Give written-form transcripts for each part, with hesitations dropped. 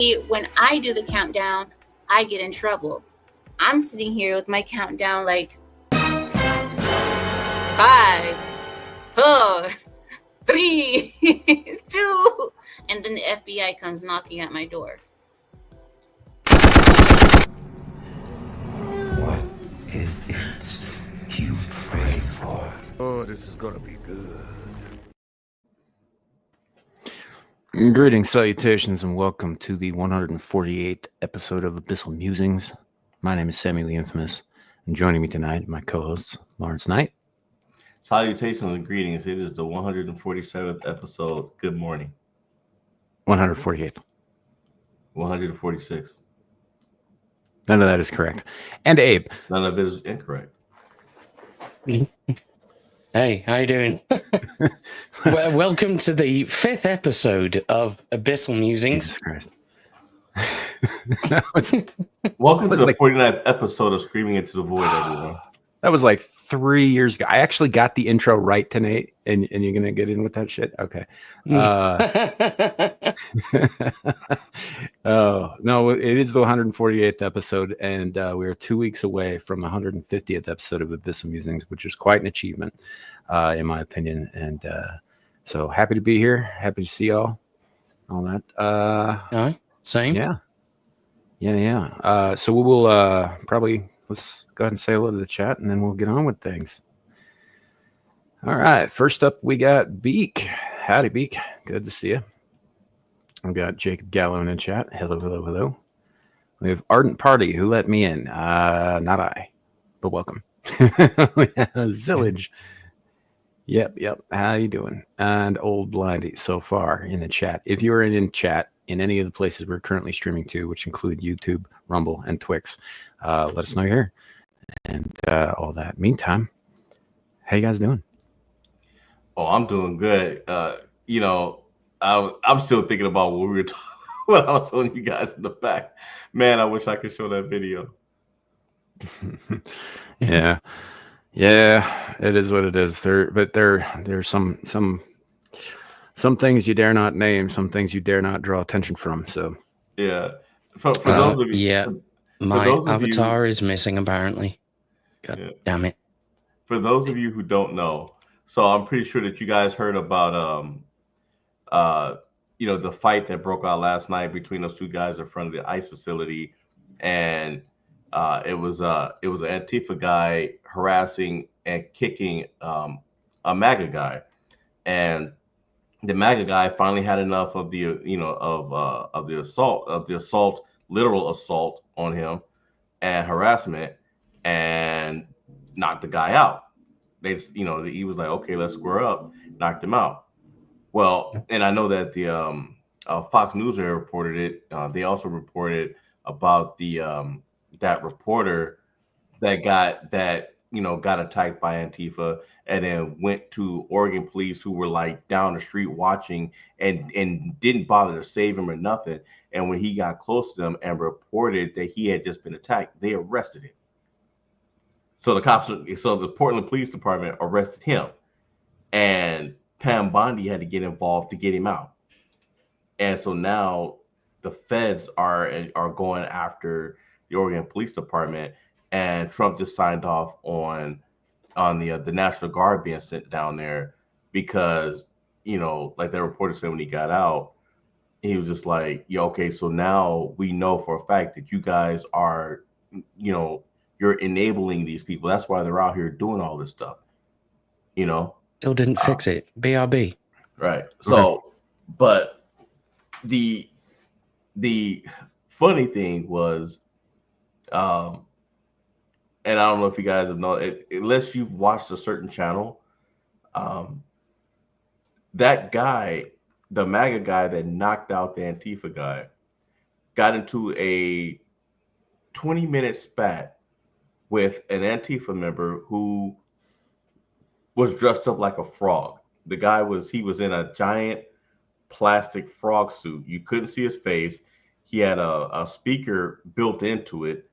when I do the countdown, I get in trouble. I'm sitting here with my countdown like 5, 4, 3, 2, and then the FBI comes knocking at my door. What is it you pray for? Oh, this is gonna be good. Greetings, salutations, and welcome to the 148th episode of Abyssal Musings. My name is Sammy the Infamous, and joining me tonight, my co-hosts, Lawrence Knight. Salutations and greetings. It is the 147th episode. Good morning. 148th. 146. None of that is correct. And Abe. None of it is incorrect. Hey, how you doing? Well, welcome to the 5th episode of Abyssal Musings. Jesus Christ. Welcome to the 49th episode of Screaming Into the Void, everyone. That was like 3 years ago. I actually got the intro right tonight, and you're going to get in with that shit? Okay. Oh, no, it is the 148th episode, and we're 2 weeks away from the 150th episode of Abyssal Musings, which is quite an achievement, in my opinion. And so happy to be here. Happy to see y'all. All that. Same. Yeah. So we will probably... Let's go ahead and say hello to the chat, and then we'll get on with things. All right. First up, we got Beak. Howdy, Beak. Good to see you. I've got Jacob Gallo in the chat. Hello. We have Ardent Party, who let me in. Not I, but welcome. Zillage. Yep. How you doing? And Old Blindy so far in the chat. If you are in chat in any of the places we're currently streaming to, which include YouTube, Rumble, and Twix, let us know you're here and all that. Meantime, how you guys doing? Oh, I'm doing good. I'm still thinking about what we were what I was telling you guys in the back. Man, I wish I could show that video. Yeah, it is what it is. There's some things you dare not name, some things you dare not draw attention from. So yeah, for those of you, yeah. My avatar is missing, apparently. God damn it. For those of you who don't know, so I'm pretty sure that you guys heard about the fight that broke out last night between those two guys in front of the ICE facility, and it was an Antifa guy harassing and kicking a MAGA guy, and the MAGA guy finally had enough of the assault, literal assault on him and harassment, and knocked the guy out. He was like, okay, let's square up, knocked him out. Well, and I know that the Fox News reported it. They also reported about that reporter that got attacked by Antifa and then went to Oregon police who were like down the street watching and didn't bother to save him or nothing. And when he got close to them and reported that he had just been attacked, they arrested him. So the Portland Police Department arrested him, and Pam Bondi had to get involved to get him out. And so now the feds are going after the Oregon Police Department, and Trump just signed off on the National Guard being sent down there because, like that reporter said when he got out, he was just like, okay, so now we know for a fact that you guys are, you're enabling these people. That's why they're out here doing all this stuff, Still didn't fix it. BRB. Right. So, but the funny thing was, and I don't know if you guys have known, unless you've watched a certain channel, that guy, the MAGA guy that knocked out the Antifa guy, got into a 20-minute spat with an Antifa member who was dressed up like a frog. The guy was in a giant plastic frog suit. You couldn't see his face. He had a speaker built into it.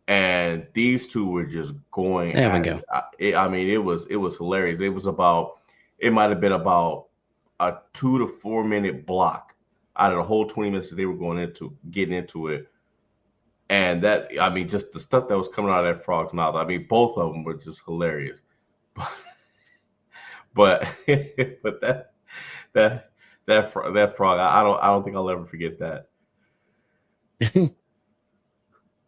And these two were just going. There we go. It was hilarious. It might have been about a 2 to 4 minute block out of the whole 20 minutes that they were getting into it. And that, I mean, just the stuff that was coming out of that frog's mouth. I mean, both of them were just hilarious. But but that frog, I don't think I'll ever forget that.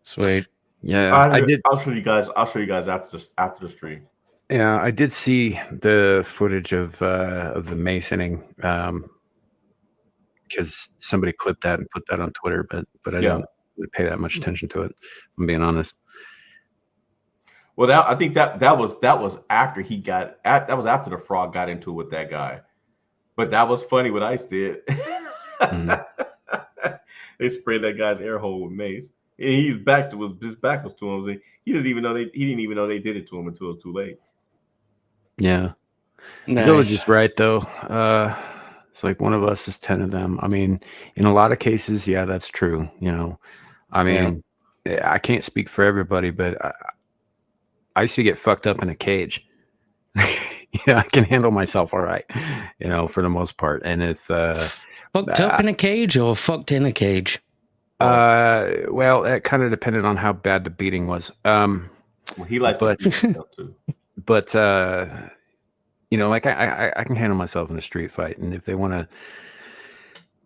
Sweet. Yeah, I did. I'll show you guys after the stream. Yeah, I did see the footage of the masoning because somebody clipped that and put that on Twitter, but I didn't really pay that much attention to it. If I'm being honest. Well, I think that was after that was after the frog got into it with that guy. But that was funny what Ice did. They sprayed that guy's air hole with mace. And his back was to him. He didn't even know they did it to him until it was too late. Yeah. Nice. Zilla's just right though. It's like one of us is 10 of them. I mean, in a lot of cases, yeah, that's true. You know, I mean, I can't speak for everybody, but I used to get fucked up in a cage. Yeah, I can handle myself all right, you know, for the most part. And it's fucked up in a cage or fucked in a cage? Well, it kind of depended on how bad the beating was. Well, he likes to beat himself too. But you know, like I can handle myself in a street fight, and if they want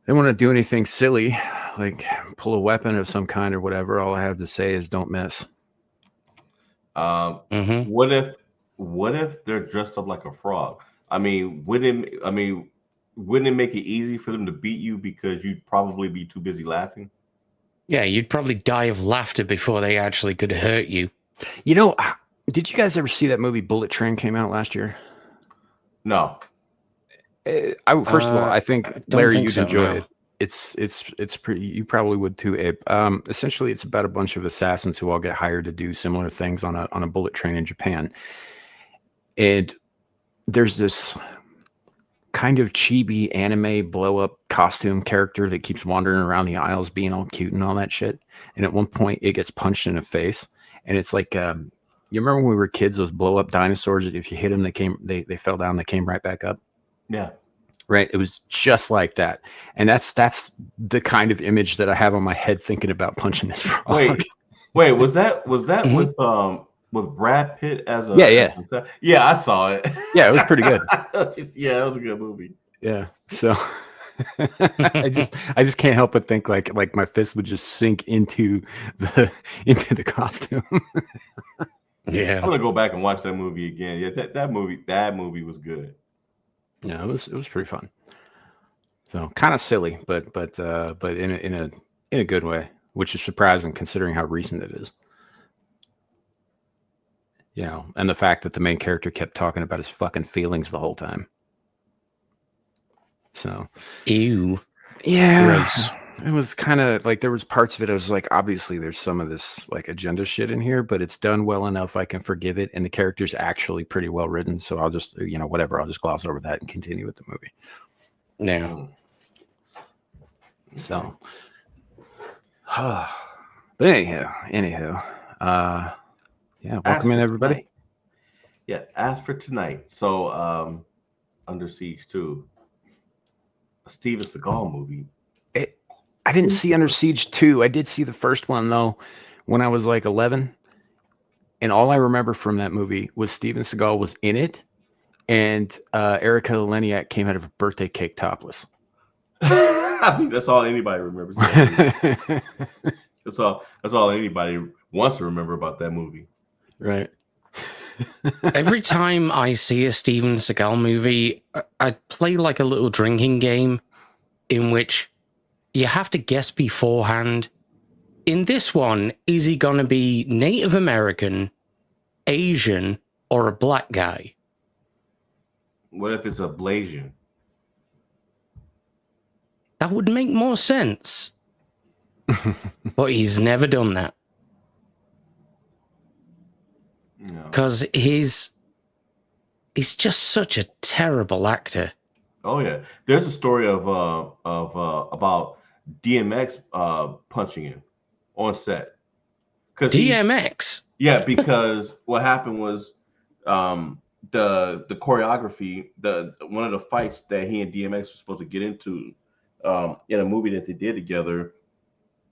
to do anything silly, like pull a weapon of some kind or whatever, all I have to say is don't miss. What if they're dressed up like a frog? I mean, wouldn't it make it easy for them to beat you because you'd probably be too busy laughing? Yeah, you'd probably die of laughter before they actually could hurt you. You know, did you guys ever see that movie Bullet Train came out last year? No. First of all, I think Larry, you'd enjoy it. No. It's pretty. You probably would too, Abe. Essentially, it's about a bunch of assassins who all get hired to do similar things on a bullet train in Japan, and there's this kind of chibi anime blow up costume character that keeps wandering around the aisles, being all cute and all that shit. And at one point, it gets punched in the face, and it's like you remember when we were kids, those blow up dinosaurs that if you hit them, they fell down, they came right back up. Yeah. Right. It was just like that. And that's the kind of image that I have on my head thinking about punching this frog. Wait, was that with Brad Pitt as a Yeah, I saw it. Yeah, it was pretty good. Yeah, it was a good movie. Yeah. So I just can't help but think like my fist would just sink into the costume. Yeah. I'm gonna go back and watch that movie again. Yeah, that movie was good. Yeah, it was pretty fun. So kind of silly, but in a good way, which is surprising considering how recent it is. You know, and the fact that the main character kept talking about his fucking feelings the whole time. So, ew. Yeah. Gross. It was kind of like there was parts of it. I was like, obviously, there's some of this like agenda shit in here, but it's done well enough. I can forgive it, and the character's actually pretty well written. So I'll just, whatever. I'll just gloss over that and continue with the movie. Yeah. So, but anyhow, yeah. Welcome in, everybody. Tonight. Yeah, as for tonight. So, Under Siege 2, a Steven Seagal movie. I didn't see Under Siege 2. I did see the first one, though, when I was like 11. And all I remember from that movie was Steven Seagal was in it, and Erica Leniak came out of a birthday cake topless. I think that's all anybody remembers. That's all anybody wants to remember about that movie. Right. Every time I see a Steven Seagal movie, I play like a little drinking game in which you have to guess beforehand. In this one, is he going to be Native American, Asian, or a black guy? What if it's a Blasian? That would make more sense. But he's never done that. No. Because he's just such a terrible actor. Oh yeah, there's a story of about DMX punching him on set. DMX. Because what happened was the choreography, one of the fights that he and DMX were supposed to get into in a movie that they did together.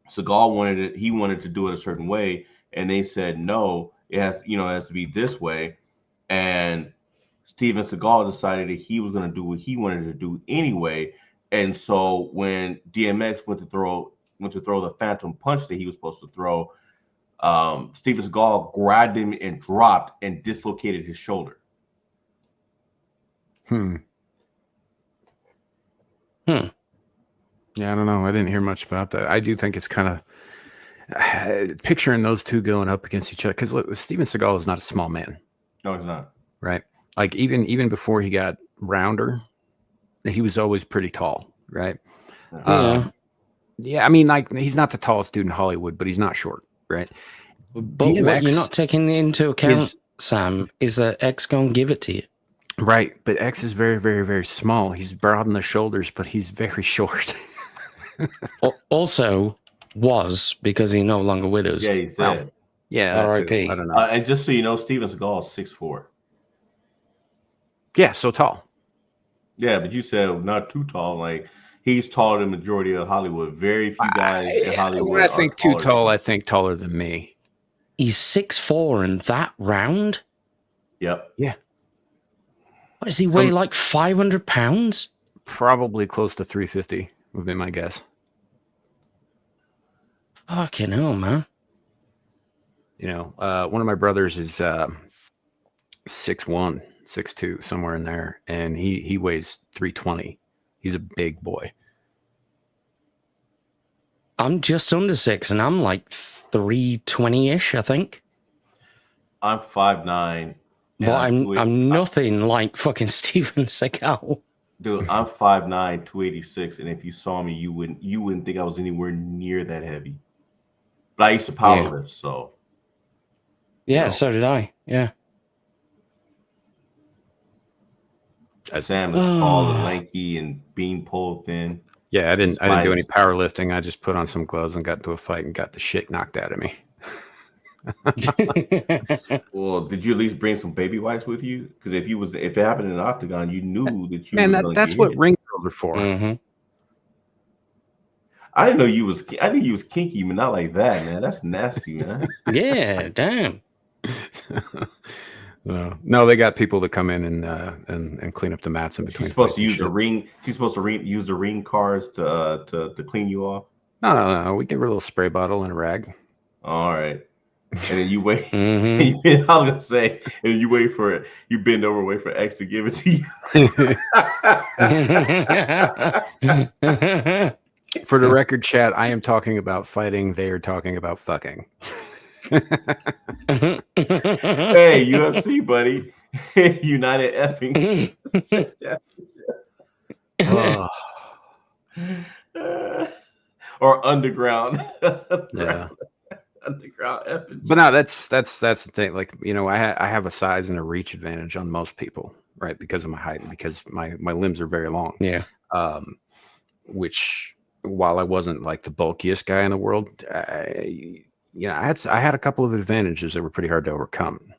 Seagal wanted it. He wanted to do it a certain way, and they said no. It has to be this way. And Steven Seagal decided that he was going to do what he wanted to do anyway. And so when DMX went to throw the phantom punch that he was supposed to throw, Steven Seagal grabbed him and dropped and dislocated his shoulder. Yeah, I don't know. I didn't hear much about that. I do think it's kind of picturing those two going up against each other, because Steven Seagal is not a small man. No, he's not. Right? Like even before he got rounder, he was always pretty tall, right? Yeah, I mean, like, he's not the tallest dude in Hollywood, but he's not short, right? But what you're not taking into account, Sam, is that X gonna give it to you. Right, but X is very, very, very small. He's broad in the shoulders, but he's very short. Also, was, because he's no longer with us. Yeah, he's dead. Wow. Yeah, R.I.P. I don't know. And just so you know, Steven Seagal is 6'4". Yeah, so tall. Yeah, but you said not too tall. Like, he's taller than the majority of Hollywood. Very few guys in Hollywood. When I think too tall, I think taller than me. He's 6'4" and that round? Yep. Yeah. What, does he weigh like 500 pounds? Probably close to 350 would be my guess. Fucking hell, man. You know, one of my brothers is 6'1", 6'2", somewhere in there, and he weighs 320. He's a big boy. I'm just under 6, and I'm like 320-ish, I think. I'm 5'9". But I'm nothing like fucking Steven Seagal. Dude, I'm 5'9", 286, and if you saw me, you wouldn't think I was anywhere near that heavy. But I used to powerlift, so. Yeah, so did I. Yeah. Sam is tall and lanky and beanpole thin. Yeah, I didn't do any powerlifting. I just put on some gloves and got into a fight and got the shit knocked out of me. Well, did you at least bring some baby wipes with you? Because if it happened in an octagon, you knew that you. Man, that's what ring girls are for. Mm-hmm. I didn't know you was. I think you was kinky, but not like that, man. That's nasty, man. Yeah, damn. No, they got people to come in and clean up the mats in between. She's supposed to use the ring. She's supposed to use the ring cards to clean you off. No. We give her a little spray bottle and a rag. All right. And then you wait. Mm-hmm. I was gonna say, and you wait for it. You bend over, wait for X to give it to you. For the record, chat, I am talking about fighting. They are talking about fucking. Hey, UFC, buddy. United effing. Or underground. Yeah. Underground effing. But no, that's the thing. Like, you know, I have a size and a reach advantage on most people, right? Because of my height and because my limbs are very long. Yeah. Which, while I wasn't like the bulkiest guy in the world, I had a couple of advantages that were pretty hard to overcome.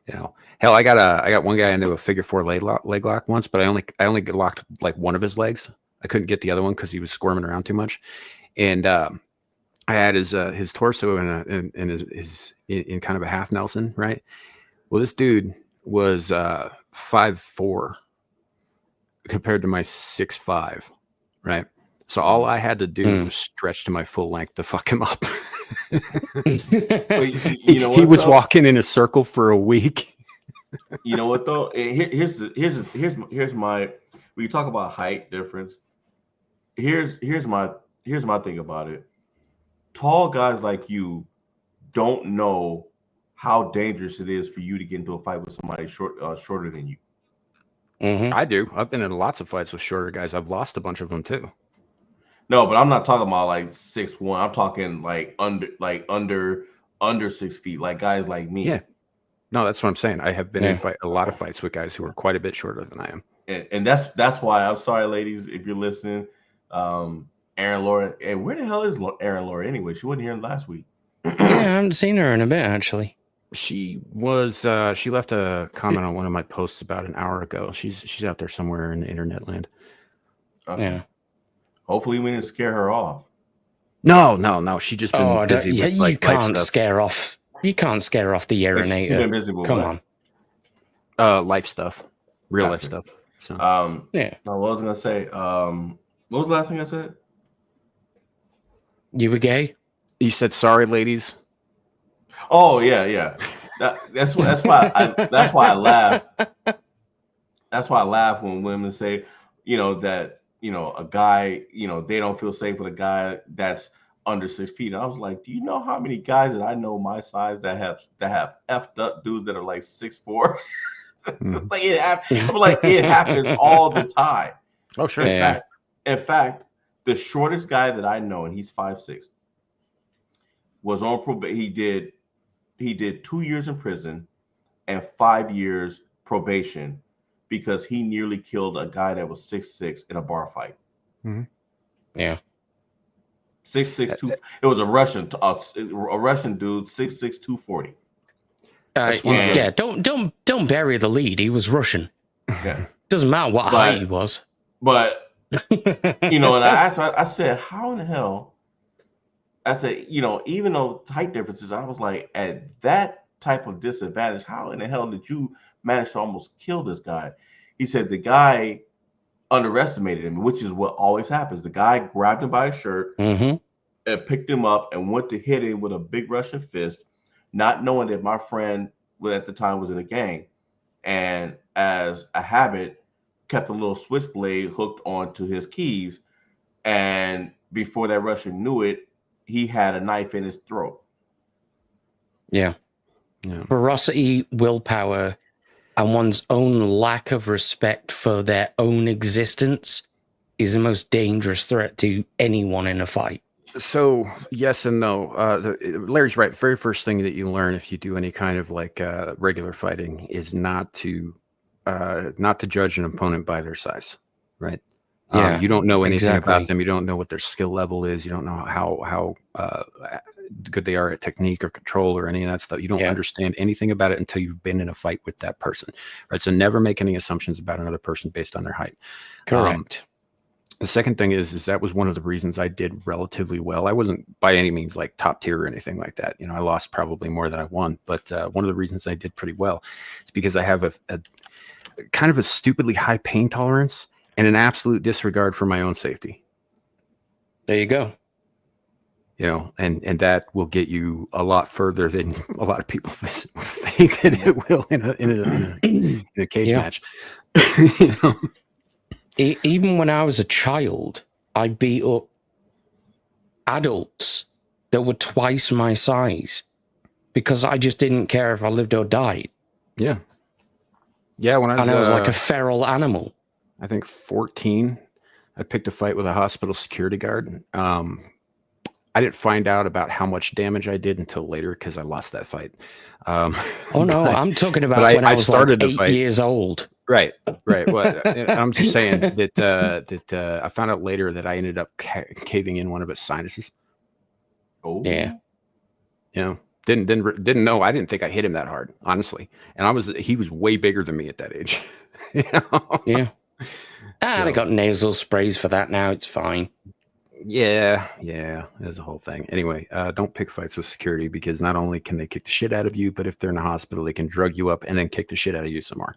You know, hell, I got one guy into a figure 4 leg lock once, but I only locked like one of his legs. I couldn't get the other one because he was squirming around too much, and I had his torso in his kind of a half Nelson, right? Well, this dude was 5'4" compared to my 6'5", right? So all I had to do was stretch to my full length to fuck him up. He was walking in a circle for a week. You know what though? Here's my. When you talk about height difference, here's my thing about it. Tall guys like you don't know how dangerous it is for you to get into a fight with somebody shorter than you. Mm-hmm. I do. I've been in lots of fights with shorter guys. I've lost a bunch of them too. No, but I'm not talking about like 6'1". I'm talking like under 6 feet, like guys like me. Yeah. No, that's what I'm saying. I have been in a lot of fights with guys who are quite a bit shorter than I am. And that's why I'm sorry, ladies, if you're listening. Aaron Laura, and where the hell is Aaron Laura anyway? She wasn't here last week. Yeah, I haven't seen her in a bit actually. She was. She left a comment on one of my posts about an hour ago. She's out there somewhere in the internet land. Okay. Hopefully, we didn't scare her off. No. She just been Oh, busy with you like life can't stuff. scare off. You can't scare off the She's urinator. been busy with Come what? on. Life stuff, real life Gotcha. stuff. So Yeah. No, what was I gonna say? What was the last thing I said? You were gay? you said sorry, ladies. Oh yeah. That's why I laugh. That's why I laugh when women say, that a guy, they don't feel safe with a guy that's under 6 feet. And I was like, do you know how many guys that I know my size that have effed up dudes that are like 6'4"? Mhm. Like I'm like, it happens all the time. Oh sure. In fact, the shortest guy that I know, and he's 5'6", was on probation. He did 2 years in prison and 5 years probation because he nearly killed a guy that was 6'6" in a bar fight. Yeah. 6'6", 2. It was a Russian dude, 6'6", 240. Yeah. Don't bury the lead. He was Russian. Yeah. Doesn't matter what height he was. But and I said, how in the hell? I said, even though height differences, I was like, at that type of disadvantage, how in the hell did you manage to almost kill this guy? He said the guy underestimated him, which is what always happens. The guy grabbed him by his shirt and picked him up and went to hit him with a big Russian fist, not knowing that my friend at the time was in a gang. And as a habit, kept a little switchblade hooked onto his keys. And before that Russian knew it, he had a knife in his throat. Yeah. Ferocity, willpower, and one's own lack of respect for their own existence is the most dangerous threat to anyone in a fight. So yes and no. Larry's right. The very first thing that you learn if you do any kind of like regular fighting is not to judge an opponent by their size, right? Yeah, you don't know anything exactly. about them. You don't know what their skill level is. You don't know how good they are at technique or control or any of that stuff. You don't understand anything about it until you've been in a fight with that person, right? So never make any assumptions about another person based on their height. Correct. The second thing is that was one of the reasons I did relatively well. I wasn't by any means like top tier or anything like that. I lost probably more than I won, but one of the reasons I did pretty well is because I have a kind of a stupidly high pain tolerance and an absolute disregard for my own safety. There you go. And that will get you a lot further than a lot of people think that it will in a cage match. Even when I was a child, I beat up adults that were twice my size because I just didn't care if I lived or died. Yeah. Yeah, when I was like a feral animal. I think 14, I picked a fight with a hospital security guard. I didn't find out about how much damage I did until later because I lost that fight. I'm talking about when I was started like 8 years old. Right. Well, I'm just saying that I found out later that I ended up caving in one of his sinuses. Oh, yeah. Didn't know. I didn't think I hit him that hard, honestly. And he was way bigger than me at that age. Yeah. I got nasal sprays for that now. It's fine. Yeah. There's a whole thing. Anyway, don't pick fights with security because not only can they kick the shit out of you, but if they're in a hospital, they can drug you up and then kick the shit out of you some more.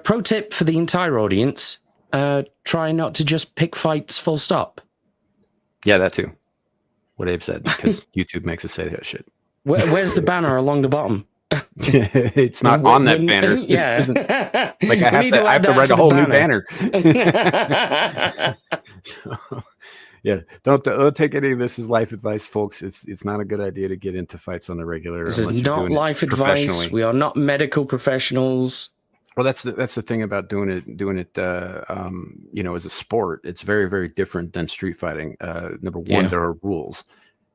Pro tip for the entire audience, try not to just pick fights full stop. Yeah, that too. What Abe said, because YouTube makes us say that shit. Where's the banner along the bottom? It's not on that banner. Yeah. Like I have to write a whole new banner. Yeah, don't take any of this as life advice, folks. It's not a good idea to get into fights on the regular. This is not life advice. We are not medical professionals. Well, that's the thing about doing it as a sport. It's very, very different than street fighting. Number one, there are rules,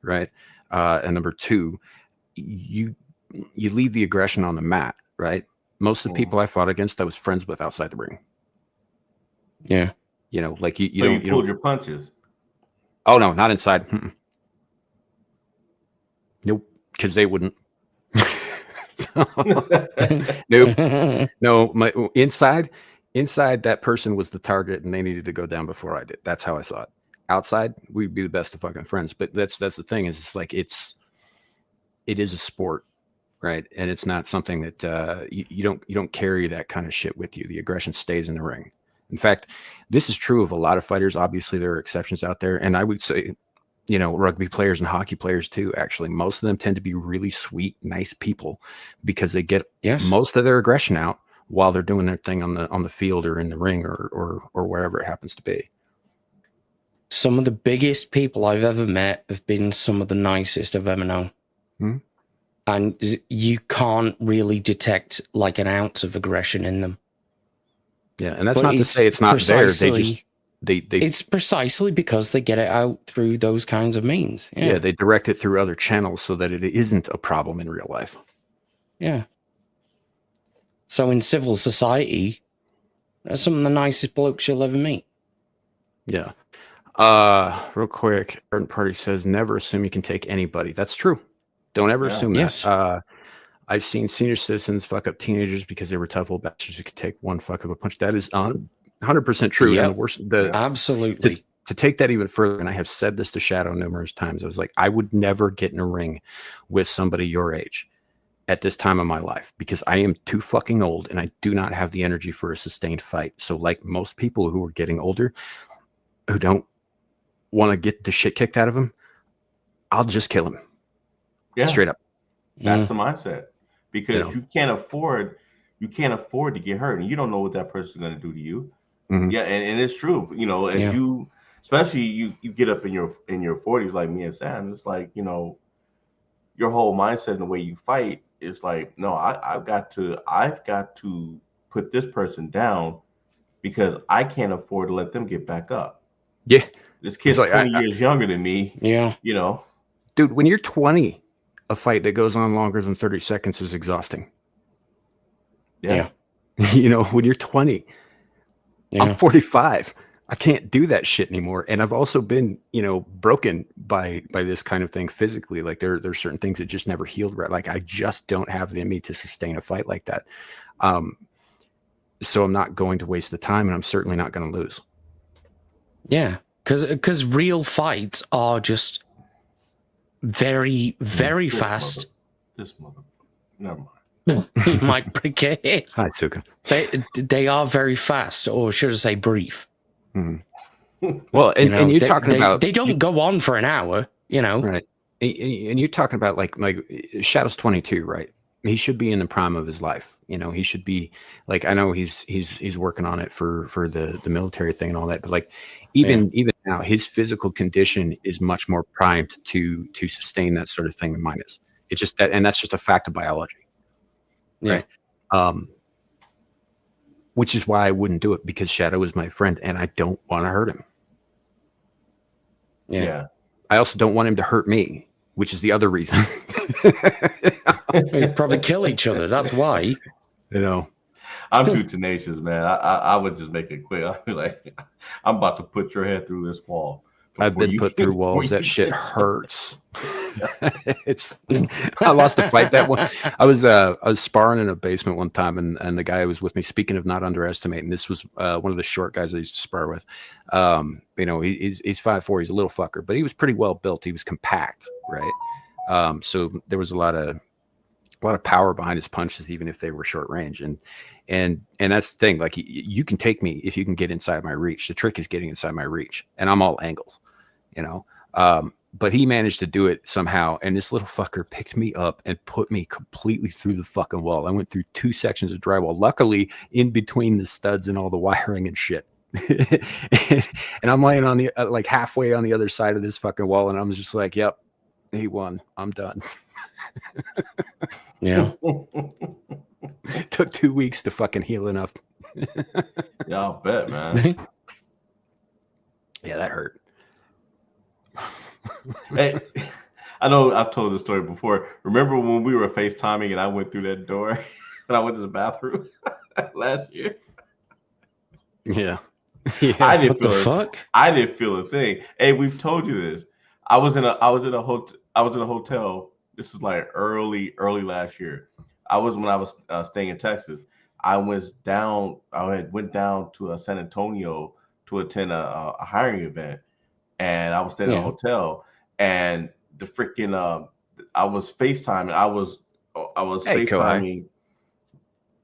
right? And number two, you leave the aggression on the mat, right? Most of the people I fought against, I was friends with outside the ring. Yeah, like you pulled your punches. Oh no, not inside. Nope, because they wouldn't. Nope. No, my inside that person was the target and they needed to go down before I did. That's how I saw it. outside, we'd be the best of fucking friends. But that's the thing is, it's like it is a sport, right? And it's not something that you don't carry that kind of shit with you. The aggression stays in the ring. In fact, this is true of a lot of fighters. Obviously, there are exceptions out there, and I would say, rugby players and hockey players too. Actually, most of them tend to be really sweet, nice people because they get most of their aggression out while they're doing their thing on the field or in the ring or wherever it happens to be. Some of the biggest people I've ever met have been some of the nicest I've ever known. Hmm. And you can't really detect like an ounce of aggression in them. Yeah, and that's not to say it's not there. They it's precisely because they get it out through those kinds of means. Yeah, they direct it through other channels so that it isn't a problem in real life. Yeah. So in civil society, they're some of the nicest blokes you'll ever meet. Yeah. Real quick, Ardent Party says never assume you can take anybody. That's true. Don't ever assume that. I've seen senior citizens fuck up teenagers because they were tough old bastards who could take one fuck of a punch. That is 100% true. Yep. And the worst, absolutely. To take that even further, and I have said this to Shadow numerous times, I was like, I would never get in a ring with somebody your age at this time of my life because I am too fucking old and I do not have the energy for a sustained fight. So like most people who are getting older, who don't want to get the shit kicked out of them, I'll just kill him. Yeah. Straight up. That's the mindset. Because you can't afford to get hurt, and you don't know what that person's going to do to you. Mm-hmm. Yeah, and it's true. As you, especially you get up in your 40s like me and Sam, it's like your whole mindset and the way you fight is like, no, I've got to put this person down because I can't afford to let them get back up. Yeah, this kid's like 20 years younger than me. Yeah, dude, when you're 20. A fight that goes on longer than 30 seconds is exhausting. Yeah. When you're 20, I'm 45. I can't do that shit anymore. And I've also been, broken by this kind of thing physically. Like there's certain things that just never healed right. Like I just don't have it in me to sustain a fight like that. So I'm not going to waste the time, and I'm certainly not going to lose. Yeah, because real fights are just very, very fast. Never mind. You might break your head. Hi, Suka. They are very fast, or should I say brief. Mm-hmm. Well, and you're talking about... They don't go on for an hour, Right. And you're talking about like Shadow's 22, right? He should be in the prime of his life. He should be like, I know he's working on it for the military thing and all that, but like even now, his physical condition is much more primed to sustain that sort of thing than mine is. It's just that, and that's just a fact of biology. Yeah. Right. Which is why I wouldn't do it, because Shadow is my friend and I don't want to hurt him. Yeah. I also don't want him to hurt me, which is the other reason. We'd probably kill each other. That's why. I'm too tenacious, man. I would just make it quick. I'd be like, I'm about to put your head through this wall. I've been put through walls. That shit hurts. I lost a fight that one. I was sparring in a basement one time, and the guy who was with me, speaking of not underestimating, this was one of the short guys I used to spar with. He's 5'4", he's a little fucker, but he was pretty well built. He was compact, right? So there was a lot of power behind his punches, even if they were short range. And that's the thing. Like you can take me if you can get inside my reach. The trick is getting inside my reach, and I'm all angles, but he managed to do it somehow. And this little fucker picked me up and put me completely through the fucking wall. I went through 2 sections of drywall, luckily in between the studs and all the wiring and shit. And I'm laying on the like halfway on the other side of this fucking wall, and I'm just like, yep, he won. I'm done. Yeah. Took 2 weeks to fucking heal enough. Yeah, I'll bet, man. Yeah, that hurt. Hey, I know I've told this story before. Remember when we were FaceTiming and I went through that door and I went to the bathroom last year? Yeah. I didn't what the fuck? I didn't feel a thing. Hey, we've told you this. I was in a hotel. This was like early last year. When I was staying in Texas. I went down to San Antonio to attend a hiring event, and I was staying in a Yeah. hotel, and the freaking I was FaceTiming. I was Hey, Kohai. FaceTiming.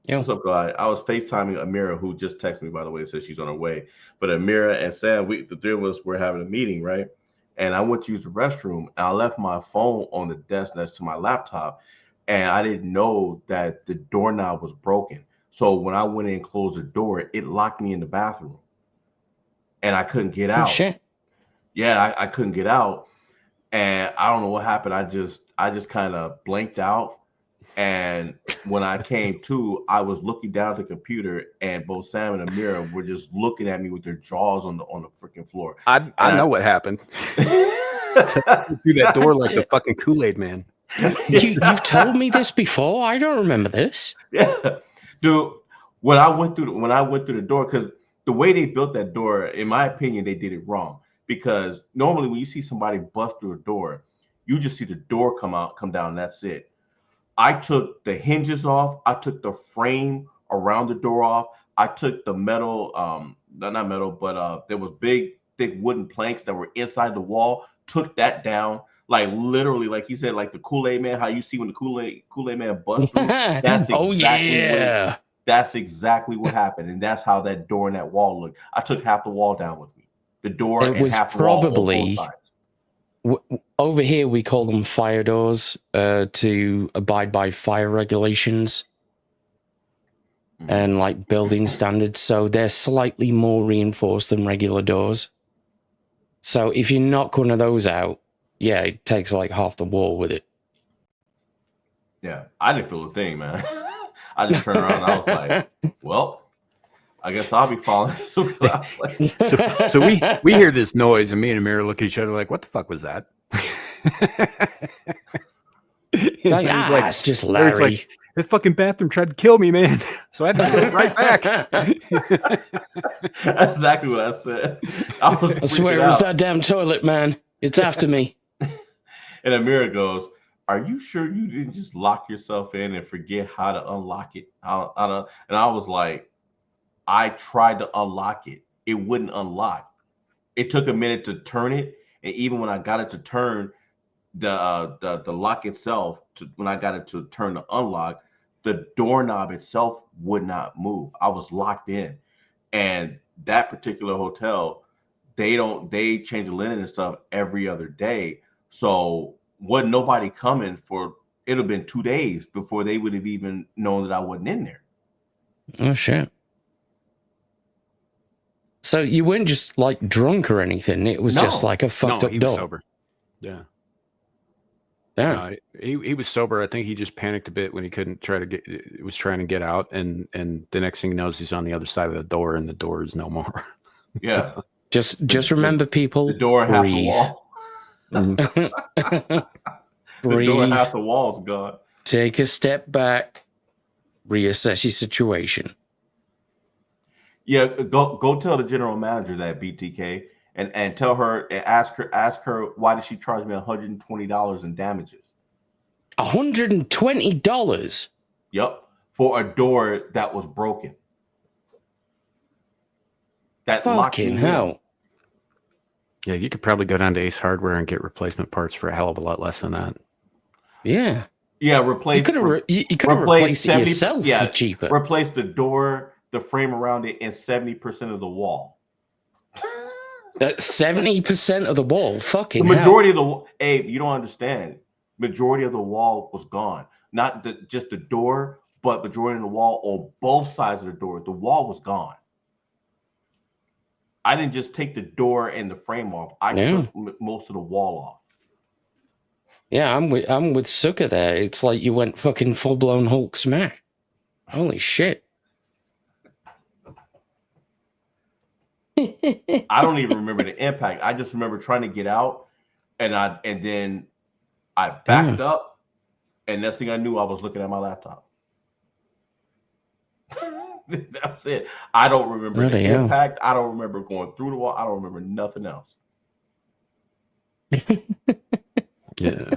Yeah. What's up, guy? I was FaceTiming Amira, who just texted me, by the way, says she's on her way. But Amira and Sam, the three of us were having a meeting, right? And I went to use the restroom, and I left my phone on the desk next to my laptop, and I didn't know that the doorknob was broken. So when I went in and closed the door, it locked me in the bathroom, and I couldn't get Oh out. shit. Yeah, I couldn't get out, and I don't know what happened. I just kind of blanked out. And when I came to, I was looking down at the computer, and both Sam and Amira were just looking at me with their jaws on the freaking floor. I know what happened. Through that door like the fucking Kool-Aid man. You've told me this before. I don't remember this. Yeah, dude. When I went through the door, because the way they built that door, in my opinion, they did it wrong. Because normally when you see somebody bust through a door, you just see the door come down. And that's it. I took the hinges off. I took the frame around the door off. I took the metal, not metal, but there was big, thick wooden planks that were inside the wall. Took that down, like literally, like you said, like the Kool-Aid man. How you see when the Kool-Aid man busts through? That's exactly that's exactly what happened, and that's how that door and that wall looked. I took half the wall down with me. The door It and was half the wall on probably- both sides. Over here, we call them fire doors to abide by fire regulations and like building standards. So they're slightly more reinforced than regular doors. So if you knock one of those out, yeah, it takes like half the wall with it. Yeah, I didn't feel a thing, man. I just turned around and I was like, well, I guess I'll be falling. So we hear this noise, and me and Amira look at each other like, "What the fuck was that?" Like, it's just Larry. Like, the fucking bathroom tried to kill me, man. So I had to go right back. That's exactly what I said. I swear it was that damn toilet, man. It's after me. And Amira goes, "Are you sure you didn't just lock yourself in and forget how to unlock it?" And I was like, I tried to unlock it. It wouldn't unlock. It took a minute to turn it, and even when I got it to turn, the lock itself, when I got it to turn to unlock, the doorknob itself would not move. I was locked in, and that particular hotel, they change the linen and stuff every other day. So wasn't nobody coming for. It'd have been 2 days before they would have even known that I wasn't in there. Oh shit. So you weren't just like drunk or anything. It was just like a fucked up he door. was sober. Yeah. Yeah. He was sober. I think he just panicked a bit when he couldn't trying to get out, and the next thing he knows, he's on the other side of the door, and the door is no more. Yeah. Just remember, people. The door half the wall. The door half the wall's gone. Take a step back. Reassess your situation. Yeah, go tell the general manager that, BTK, and tell her and ask her why did she charge me $120 in damages? $120. Yep, for a door that was broken. That locked me Fucking in. hell. Yeah, you could probably go down to Ace Hardware and get replacement parts for a hell of a lot less than that. Yeah. Yeah, replace. You could have replaced it yourself for cheaper. Replace the door, the frame around it, and 70% of the wall. That's 70% of the wall. Fucking the majority hell. of the Abe, you don't understand. Majority of the wall was gone. Not just the door, but majority of the wall on both sides of the door. The wall was gone. I didn't just take the door and the frame off. I took most of the wall off. Yeah, I'm with Suka there. It's like you went fucking full blown Hulk smash. Holy shit. I don't even remember the impact. I just remember trying to get out, and then I backed up, and next thing I knew, I was looking at my laptop. That's it. I don't remember the impact. I don't remember going through the wall. I don't remember nothing else. Yeah.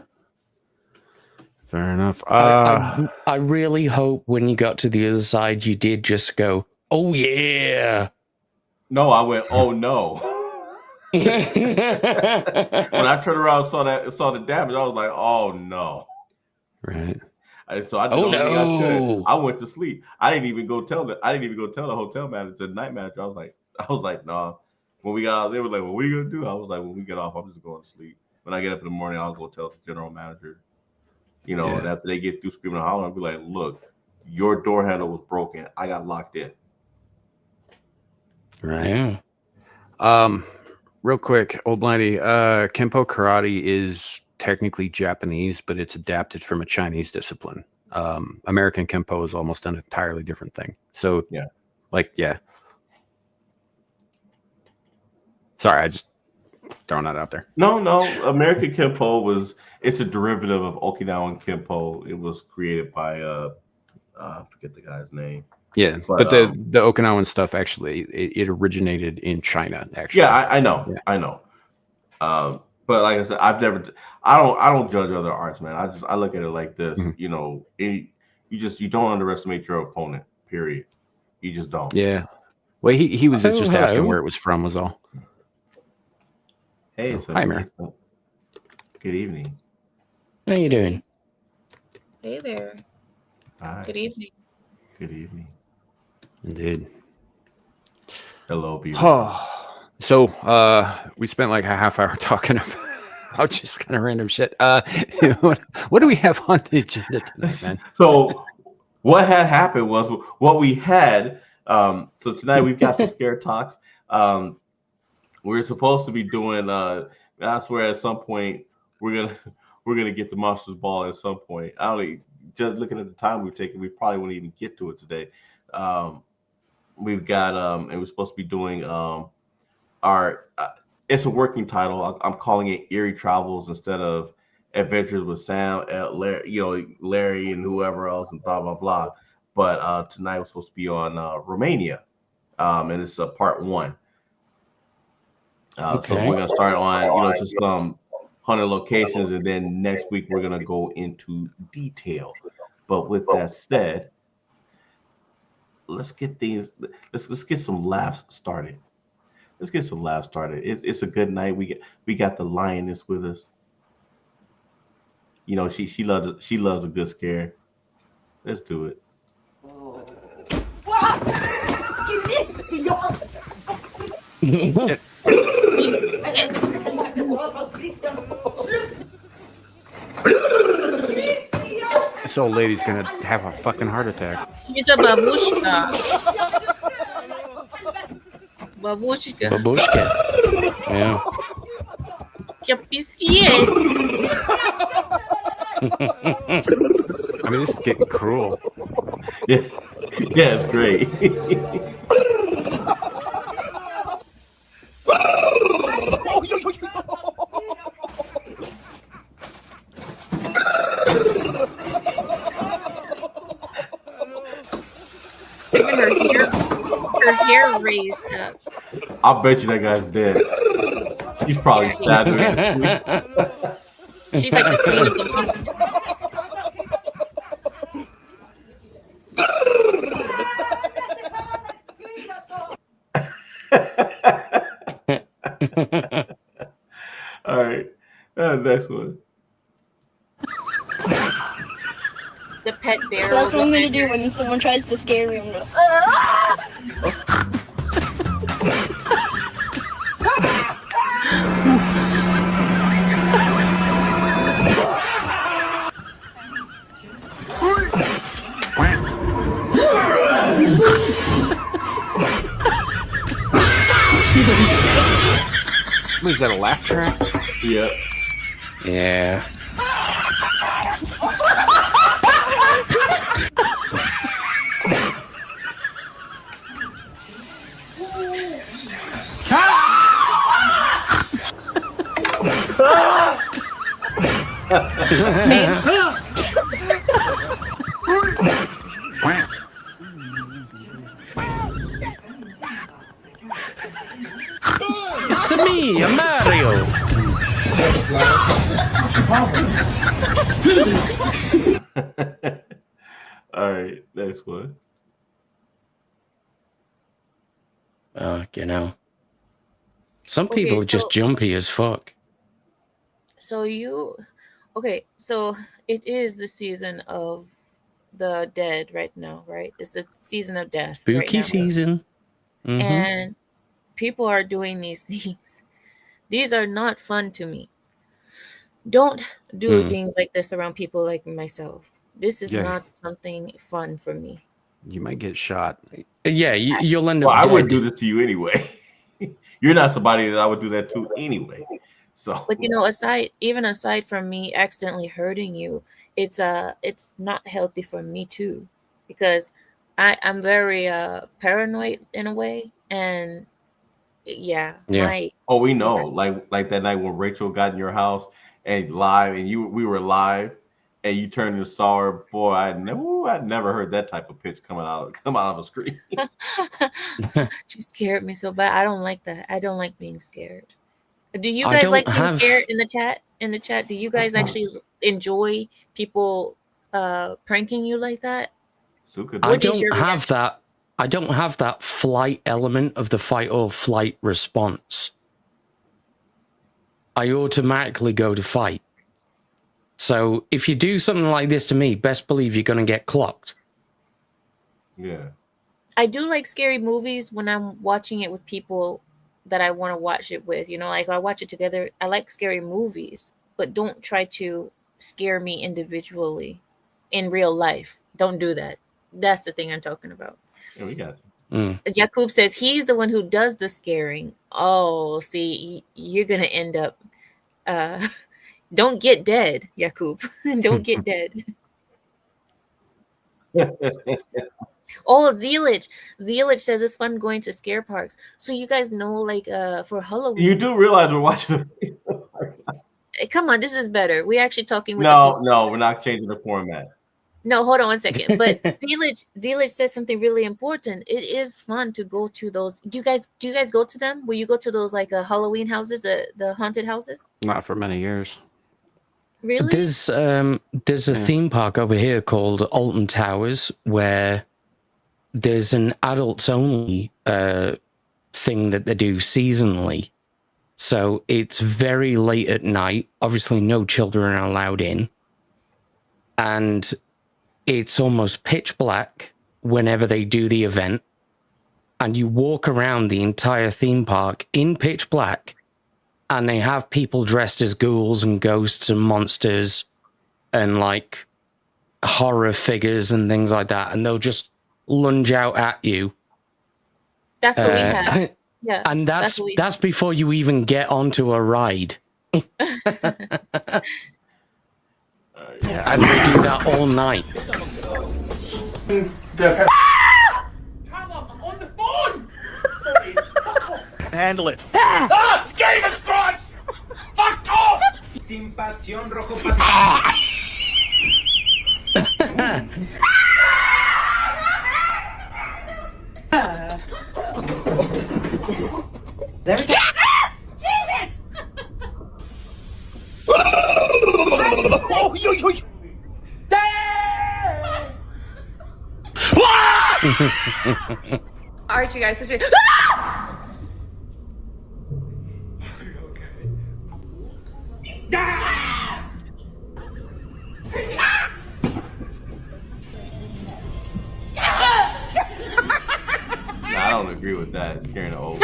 Fair enough. I really hope when you got to the other side, you did just go, "Oh yeah." No, I went, "Oh no." When I turned around and saw the damage, I was like, "Oh no!" Right. So I did Oh, everything I could. no. I went to sleep. I didn't even go tell the hotel manager, the night manager. I was like, nah. When we got out, they were like, "Well, what are you gonna do?" I was like, "When we get off, I'm just going to sleep. When I get up in the morning, I'll go tell the general manager." Yeah. And after they get through screaming and hollering, I'll be like, "Look, your door handle was broken. I got locked in." Right. Yeah. Real quick, old lady. Kempo karate is technically Japanese, but it's adapted from a Chinese discipline. American Kempo is almost an entirely different thing. So, Yeah. yeah. Sorry, I just throwing that out there. No. American Kempo it's a derivative of Okinawan Kempo. It was created by I forget the guy's name. Yeah, But, but the Okinawan stuff actually it originated in China. Actually, yeah, I know, Yeah. I know. But like I said, I don't judge other arts, man. I look at it like this. Mhm. You don't underestimate your opponent. Period. You just don't. Yeah. Well, he was So, just asking hello. where it was from. Was all. Hey, So, hi, Mary. Good evening. How you doing? Hey there. Hi. Good evening. Good evening. Indeed. Hello, beautiful. So, we spent like a half hour talking about just kind of random shit. What do we have on the agenda tonight, man? So what had happened was what we had. So tonight we've got some scare talks. We're supposed to be doing. I swear at some point we're gonna get the monsters ball at some point. I don't even, just looking at the time we've taken, we probably won't even get to it today. We've got and we're supposed to be doing our. It's a working title. I'm calling it Eerie Travels instead of Adventures with Sam, Larry, and whoever else, and blah blah blah. But tonight we're supposed to be on Romania, and it's part one. So Okay. we're gonna start on just some 100 locations, and then next week we're gonna go into detail. But with that said, let's get let's get some laughs started. Let's get some laughs started. It's a good night. We got the lioness with us. She loves a good scare. Let's do it. This old lady's gonna have a fucking heart attack. She's a babushka. Babushka. Babushka. Yeah. Я пиздец. I mean, this is getting cruel. Yeah, it's great. Her hair raised up. I'll bet you that guy's dead. She's probably stabbed him in his sleep. She's like the queen of the monkey. All right, next one. The pet bear. That's what I'm gonna do when someone tries to scare me. I'm gonna, What is that, a laugh track? Yep. Yeah. It's me, a Mario. All right, next one. Some Okay, people are just so jumpy as fuck. so you okay, so it is the season of the dead right now, right? It's the season of death right Spooky now. season. Mhm. And people are doing these things. These are not fun to me. Don't do Mm. things like this around people like myself. This is Yeah. not something fun for me. You might get shot. Yeah, you'll end Well, up I dead. wouldn't do this to you anyway. You're not somebody that I would do that to anyway. So But aside from me accidentally hurting you, it's not healthy for me too, because I'm very paranoid in a way, and yeah, Yeah. oh, we yeah. know. Like that night when Rachel got in your house and live and we were live and you turned and saw her, boy, I'd never heard that type of pitch come out of a screen. She scared me so bad. I don't like that. I don't like being scared. Do you I guys don't like being have- scared in the chat? In the chat, do you guys actually enjoy people pranking you like that? Suka, I What is don't your have reaction? that. I don't have that flight element of the fight or flight response. I automatically go to fight. So if you do something like this to me, best believe you're going to get clocked. yeah. I do like scary movies when I'm watching it with people that I want to watch it with. You know, like I watch it together. I like scary movies, but don't try to scare me individually in real life. Don't do that. That's the thing I'm talking about. Yeah, we got Mm. Jakub says he's the one who does the scaring. Oh, see, you're gonna end up. Uh, don't get dead, Jakub. Don't get dead. you. Oh, Zelich says it's fun going to scare parks. So you guys know, like, for You Halloween. do realize we're watching Come on, this is better. We're actually talking with the No, people. no, we're not changing the format. No, hold on one second. But Zelich says something really important. It is fun to go to those. Do you guys go to them? Will you go to those like Halloween houses, the haunted houses? Not for many years. Really? There's a Yeah. theme park over here called Alton Towers where there's an adults only thing that they do seasonally. So it's very late at night. Obviously, no children are allowed in. And it's almost pitch black whenever they do the event. And you walk around the entire theme park in pitch black. And they have people dressed as ghouls and ghosts and monsters and like horror figures and things like that. And they'll just lunge out at you. That's what we have. Yeah. And that's what we before you even get onto a ride. And they do that all night. Handle it. Jesus Christ! Fuck off! Sin pasión rojo Oh, yo. All right, you guys. No, I don't agree with that. It's scaring the old.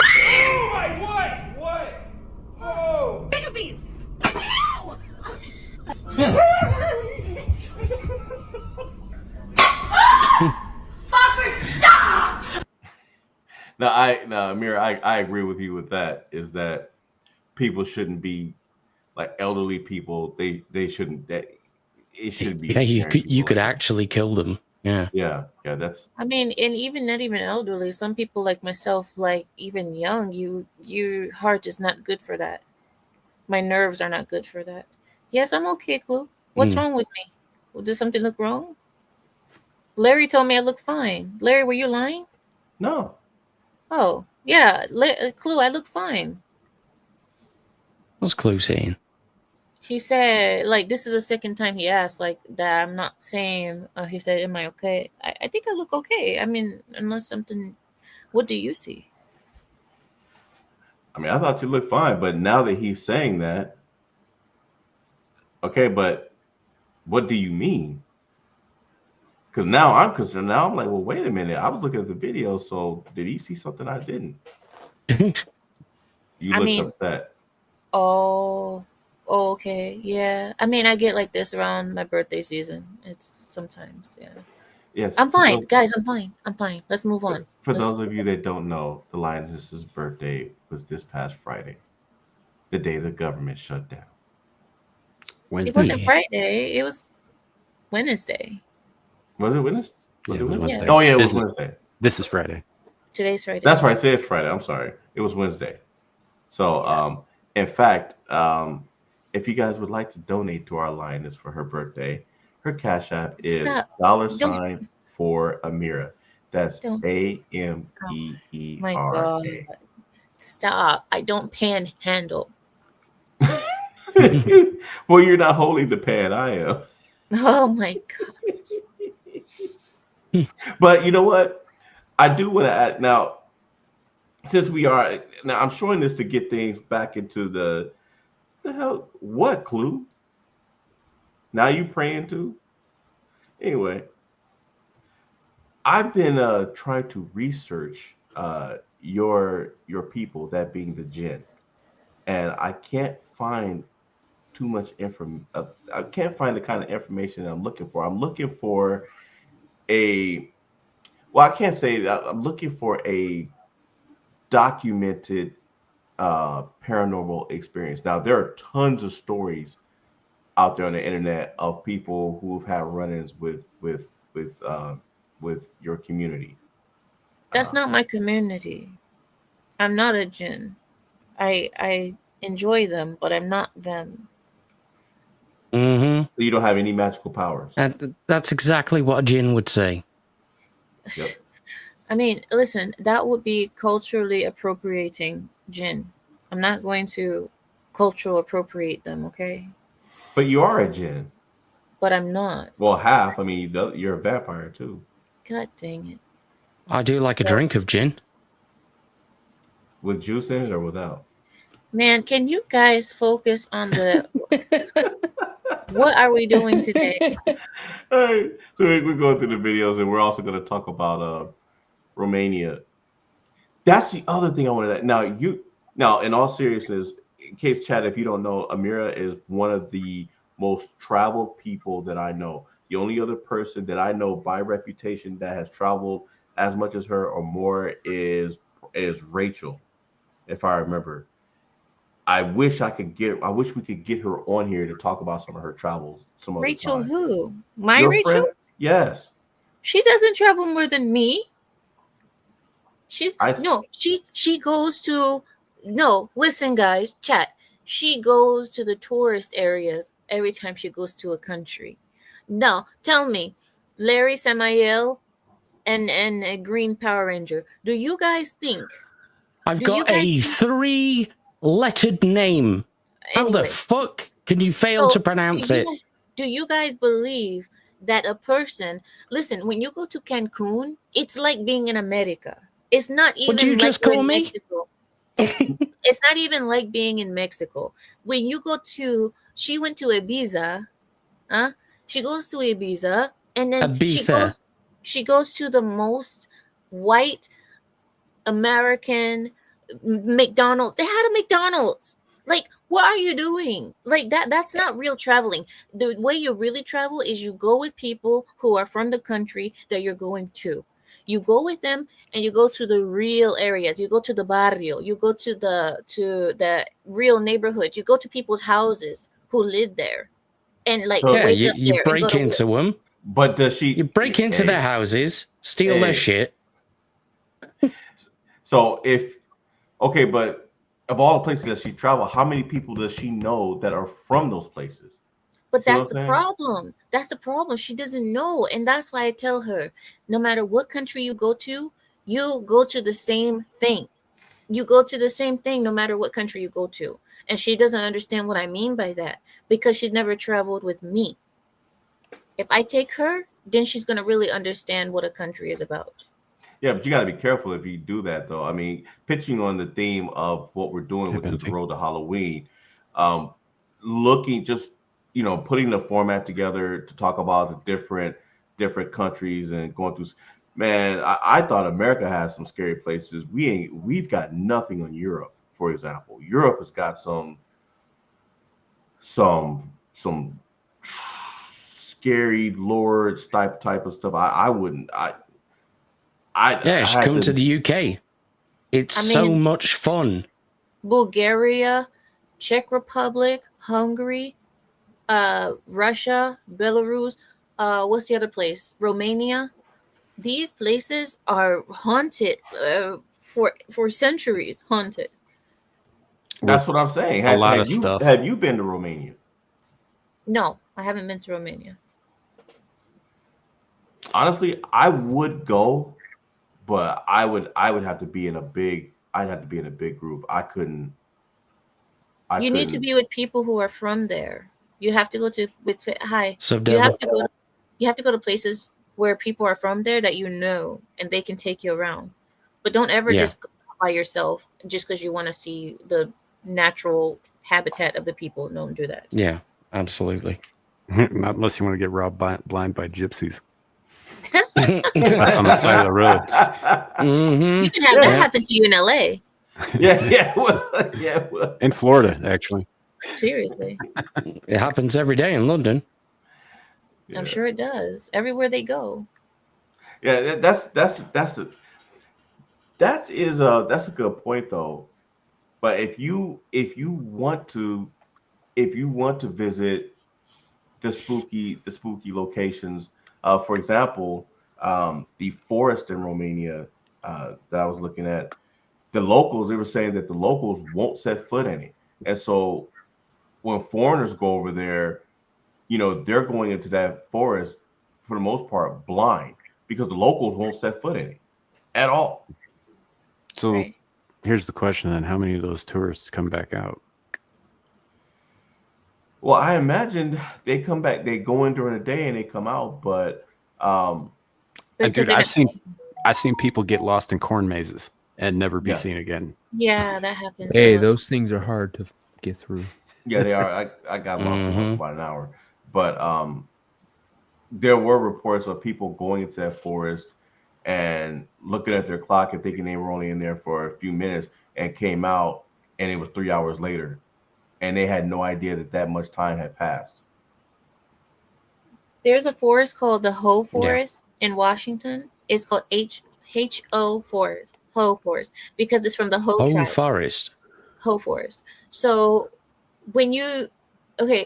What? Oh! Babies. Fucker, stop! No, Amir, I agree with you with that. Is that people shouldn't be like elderly people. They shouldn't. It should be. Yeah, you scaring could people. actually kill them. Yeah. Yeah, that's. I mean, and even not even elderly. Some people like myself, like even young, your heart is not good for that. My nerves are not good for that. Yes, I'm okay, Clue. What's wrong with me? Well, does something look wrong? Larry told me I look fine. Larry, were you lying? No. Oh, yeah, Clue, I look fine. What's Clue saying? He said, like, this is the second time he asked, like, that I'm not saying, he said, am I okay? I think I look okay. I mean, unless something, what do you see? I mean, I thought you looked fine, but now that he's saying that, okay, but what do you mean? Because now I'm concerned. Now I'm like, well, wait a minute. I was looking at the video, so did he see something I didn't? You I looked mean, upset. oh, okay, yeah. I mean, I get like this around my birthday season. It's sometimes, yeah. Yes, I'm fine, guys. I'm fine. I'm fine. Let's move on. for Let's. those of you that don't know, the lioness's birthday was this past Friday, the day the government shut down. It Wednesday. wasn't Friday. It was Wednesday. Was it Wednesday? Yeah, Was it it was Wednesday? Wednesday. Oh yeah, it was This is Wednesday. this is Friday. Today's Friday. That's right. Say it's Friday. I'm sorry. It was Wednesday. So, Yeah. in fact, if you guys would like to donate to our lioness for her birthday, her cash app is Stop. dollar Don't. sign for Amira. That's Don't. Oh my God. AMEERA. Stop. I don't panhandle. Well, you're not holding the pan. I am. Oh my God. But you know what? I do want to add now. Since we are now, I'm showing this to get things back into the hell. What clue? Now you praying too? Anyway, I've been trying to research your people, that being the Jinn, and I can't find too much inform. I can't find the kind of information that I'm looking for. I'm looking for a well, I can't say that. I'm looking for a documented paranormal experience. Now there are tons of stories out there on the internet of people who've had run-ins with your community. That's Uh, not my community. I'm not a jinn. I enjoy them, but I'm not them. Mm-hmm. you don't have any magical powers. And that's exactly what a Jin would say. Yep. I mean, listen, that would be culturally appropriating jinn. I'm not going to cultural appropriate them, okay? But you are a Jinn. But I'm not. Well, half. I mean, you're a vampire too. God dang it. I do like a So, drink of gin. With juice in it or without? man, can you guys focus on the what are we doing today? All right. So we're going through the videos, and we're also going to talk about Romania. That's the other thing I wanted to. Now, in all seriousness, in case Chad, if you don't know, Amira is one of the most traveled people that I know. The only other person that I know by reputation that has traveled as much as her or more is Rachel, if I remember. I wish we could get her on here to talk about some of her travels some other Rachel time. who? My Your Rachel? friend? Yes. She doesn't travel more than me. She's I no, she goes to no, listen guys, chat. She goes to the tourist areas every time she goes to a country. Now, tell me, Larry Samael and a Green Power Ranger, do you guys think? I've Do you got guys a think 3-lettered name. How the anyway? fuck can you fail So to pronounce it? do you guys believe that a person listen, when you go to Cancun, it's like being in America. It's not Would you even like just you're call in me? Mexico. It's not even like being in Mexico. When you go to she went to Ibiza, huh? She goes to Ibiza and then Ibiza. she goes to the most white American McDonald's. They had a McDonald's. Like, what are you doing? Like that's not real traveling. The way you really travel is you go with people who are from the country that you're going to. You go with them and you go to the real areas. You go to the barrio. You go to the real neighborhood. You go to people's houses who live there and like so, Yeah, wake up you there and go break to work. into them. but does You she break into their hey, houses, steal their hey. shit. So if okay, but of all the places that she traveled, how many people does she know that are from those places? But See what I'm that's the saying? problem. That's the problem. She doesn't know. And that's why I tell her no matter what country you go to the same thing. You go to the same thing no matter what country you go to. And she doesn't understand what I mean by that because she's never traveled with me. If I take her, then she's going to really understand what a country is about. Yeah, but you got to be careful if you do that, though. I mean, pitching on the theme of what we're doing, Hey, which is the Benty. road to Halloween, um, looking just putting the format together to talk about the different countries and going through. Man, I thought America has some scary places. We've got nothing on Europe, for example. Europe has got some scary lords type of stuff. I wouldn't. Yeah, you I should had come to to. the UK. It's I so mean, much fun. Bulgaria, Czech Republic, Hungary, Russia, Belarus. What's the other place? Romania. These places are haunted for centuries. Haunted. That's With what I'm saying. a Have lot of have you stuff. have you been to Romania? No, I haven't been to Romania. Honestly, I would go, but I would have to be in a big. I'd have to be in a big group. I couldn't. I You need to couldn't. be with people who are from there. You have to go to with hi. So, You Devil, have to go. You have to go to places where people are from there that you know, and they can take you around. But don't ever yeah, just go by yourself just because you want to see the natural habitat of the people. Don't do that. yeah, absolutely. Not unless you want to get robbed blind by gypsies on the side of the road. Hmm. You can have that happen to you in LA. Yeah, well, yeah, well, In Florida, actually. Seriously, It happens every day in London. I'm yeah, sure it does. Everywhere they go. yeah. That's a good point though. But if you want to visit the spooky locations. For example, the forest in Romania that I was looking at, the locals they were saying that the locals won't set foot in it, and so when foreigners go over there, they're going into that forest for the most part blind because the locals won't set foot in it at all. So Right. here's the question then. How many of those tourists come back out? Well, I imagined they come back, they go in during the day and they come out, but um, Because Dude, they're I've seen people get lost in corn mazes and never be yeah, seen again. yeah, that happens Hey, now. those things are hard to get through. yeah, they are. I got lost in Hmm. about an hour, but there were reports of people going into that forest and looking at their clock and thinking they were only in there for a few minutes and came out and it was 3 hours later and they had no idea that that much time had passed. There's a forest called the Ho Yeah. Forest in Washington. It's called Ho Forest. Ho Forest because it's from the Ho Oh, tribe. forest. Ho Forest. So when you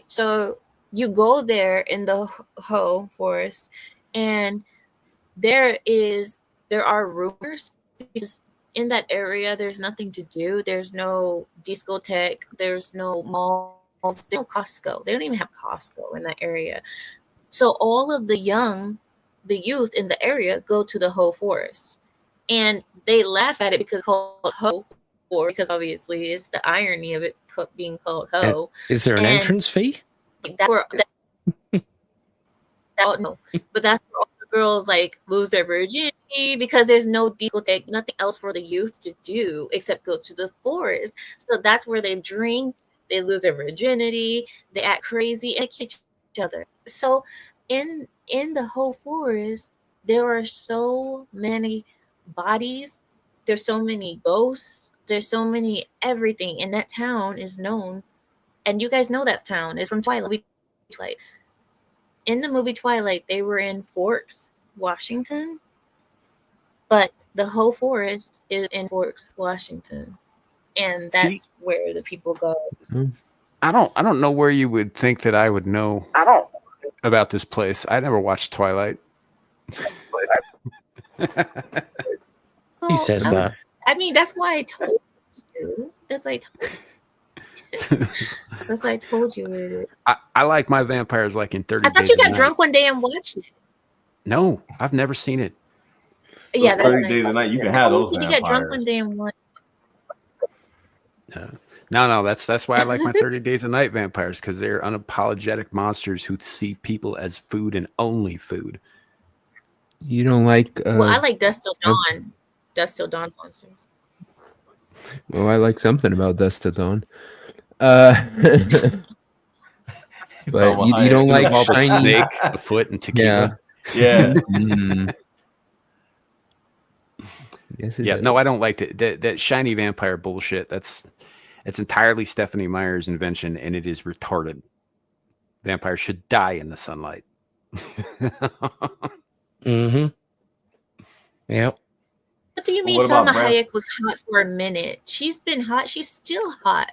so you go there in the Ho Forest, and there are rumors because in that area there's nothing to do. There's no discotheque. There's no malls. There's no Costco. They don't even have Costco in that area. So all of the youth in the area go to the Ho Forest, and they laugh at it because it's called Ho, or because obviously it's the irony of it being called Ho. Is there an And entrance fee? that's where no, but that's where all the girls like lose their virginity because there's no discotheque, nothing else for the youth to do except go to the forest. So that's where they drink, they lose their virginity, they act crazy, and they kill each other. So in the whole forest, there are so many bodies, there's so many ghosts, there's so many everything, and that town is known. And you guys know that town is from Twilight. In the movie Twilight, they were in Forks, Washington, but the whole forest is in Forks, Washington, and See, that's where the people go. I don't know where you would think that I would know about this place. I never watched Twilight. He says that. I mean, that's why I told you. That's why I told you what it is. I like my vampires like in 30 I thought Days you of got Night. drunk one day and watched it. No, I've never seen it. Yeah, Those that's 30 nice. days a night, you can I have thought you those said you got drunk vampires. one day and watched. No, that's why I like my 30 Days of Night vampires, because they're unapologetic monsters who see people as food and only food. You don't like Well, I like Dust Till Nope. Dawn. Dust Till Dawn monsters. well, I like something about Dust to Dawn. Uh but Salma you don't Hayek. like Marble shiny Snake, the foot, and tequila. Yeah. Mm. Yes, it Yeah, does. no, I don't like that shiny vampire bullshit. It's entirely Stephanie Meyer's invention, and it is retarded. Vampires should die in the sunlight. Mm-hmm. Yep. What do you mean What about Salma Brad? Hayek was hot for a minute? She's been hot. She's still hot.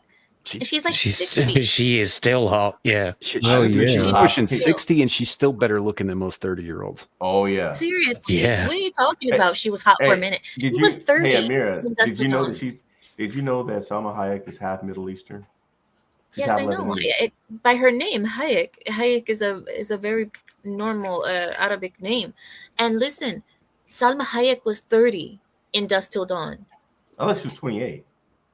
And she's like 60. She is still hot. Yeah. Oh, Dude, yeah. she's She's pushing still- 60, and she's still better looking than most 30-year-olds. Oh yeah. Seriously. Yeah. What are you talking Hey, about? She was hot for a Hey, minute. did She you? was 30. Hey, Amira, when Dust did Till you know Dawn. that she's? Did you know that Salma Hayek is half Middle Eastern? She's Yes, half I know. Lebanese. By her name, Hayek. Hayek is a very normal Arabic name. And listen, Salma Hayek was 30 in Dust Till Dawn. I thought she was 28.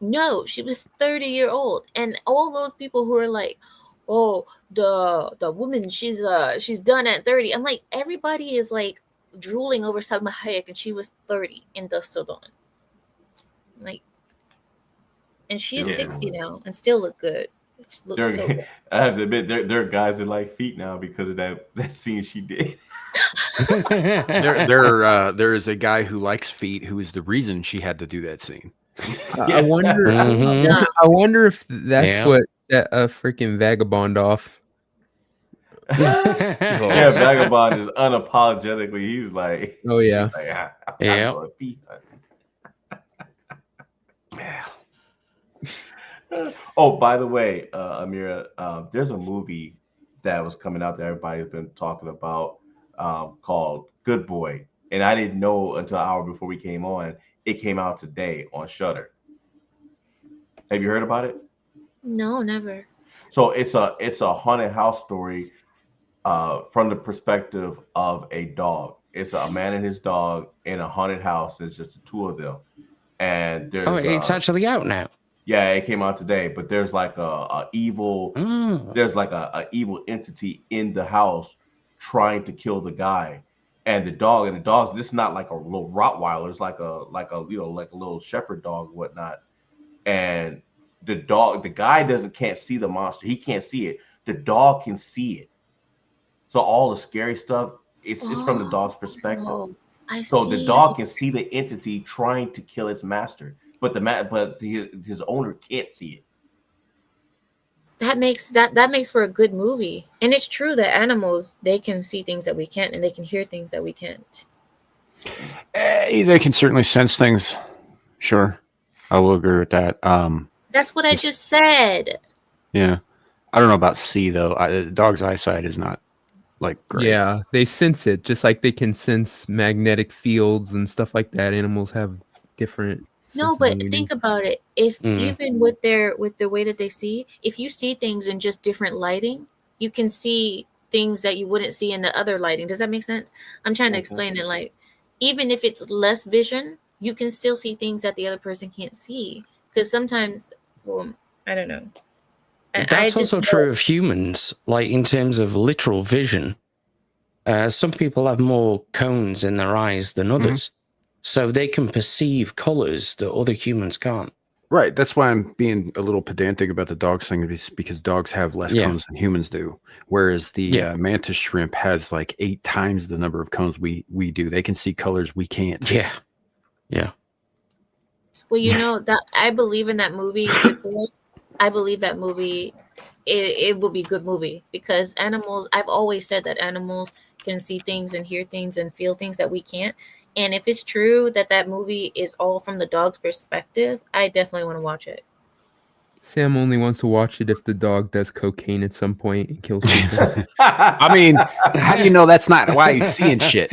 No, she was 30-year-old. And all those people who are like, oh, the woman, she's done at 30. I'm like, everybody is like drooling over Salma Hayek, and she was 30 in Dust Till Dawn. Like, and she's Yeah. 60 now and still look good. It looks so good. I have to admit, there are guys that like feet now because of that scene she did. There is a guy who likes feet who is the reason she had to do that scene. I wonder. Mhm. I wonder if that's Yeah. what set a freaking vagabond off. Yeah, Vagabond is unapologetically. He's like, Oh yeah. he's like, I Yeah. go to feet. Oh, by the way, Amira, there's a movie that was coming out that everybody's been talking about called Good Boy, and I didn't know until an hour before we came on. It came out today on Shudder. Have you heard about it? No, never. So it's a haunted house story from the perspective of a dog. It's a man and his dog in a haunted house. It's just the two of them, and there's Oh, it's actually out now. yeah, it came out today. But there's like a evil Mm. there's like a evil entity in the house trying to kill the guy, and the dog's this is not like a little Rottweiler. It's like a like a little shepherd dog, whatnot. And the guy can't see the monster. He can't see it. The dog can see it. So all the scary stuff, it's from the dog's perspective. Oh, I So see. the dog can see the entity trying to kill its master, but his owner can't see it. That makes for a good movie. And it's true that animals, they can see things that we can't, and they can hear things that we can't. They can certainly sense things. Sure, I will agree with that. That's what I just said. Yeah, I don't know about see though. The dog's eyesight is not like great. Yeah, they sense it just like they can sense magnetic fields and stuff like that. Animals have different. No, but sensibility. think about it. If Mm. even with the way that they see, if you see things in just different lighting, you can see things that you wouldn't see in the other lighting. Does that make sense? I'm trying to Makes sense. explain it. Like, even if it's less vision, you can still see things that the other person can't see. Because sometimes, well, I don't know. I That's just also know- true of humans, like in terms of literal vision. Some people have more cones in their eyes than others, so they can perceive colors that other humans can't. Right. That's why I'm being a little pedantic about the dogs thing, because dogs have less Yeah. cones than humans do. Whereas the Yeah. mantis shrimp has like 8 times the number of cones we do. They can see colors we can't. Yeah. Yeah. Well, you know that I believe in that movie. Good Boy. I believe that movie. It will be a good movie because animals. I've always said that animals can see things and hear things and feel things that we can't. And if it's true that that movie is all from the dog's perspective, I definitely want to watch it. Sam only wants to watch it if the dog does cocaine at some point and kills people. I mean, how do you know that's not why he's seeing shit?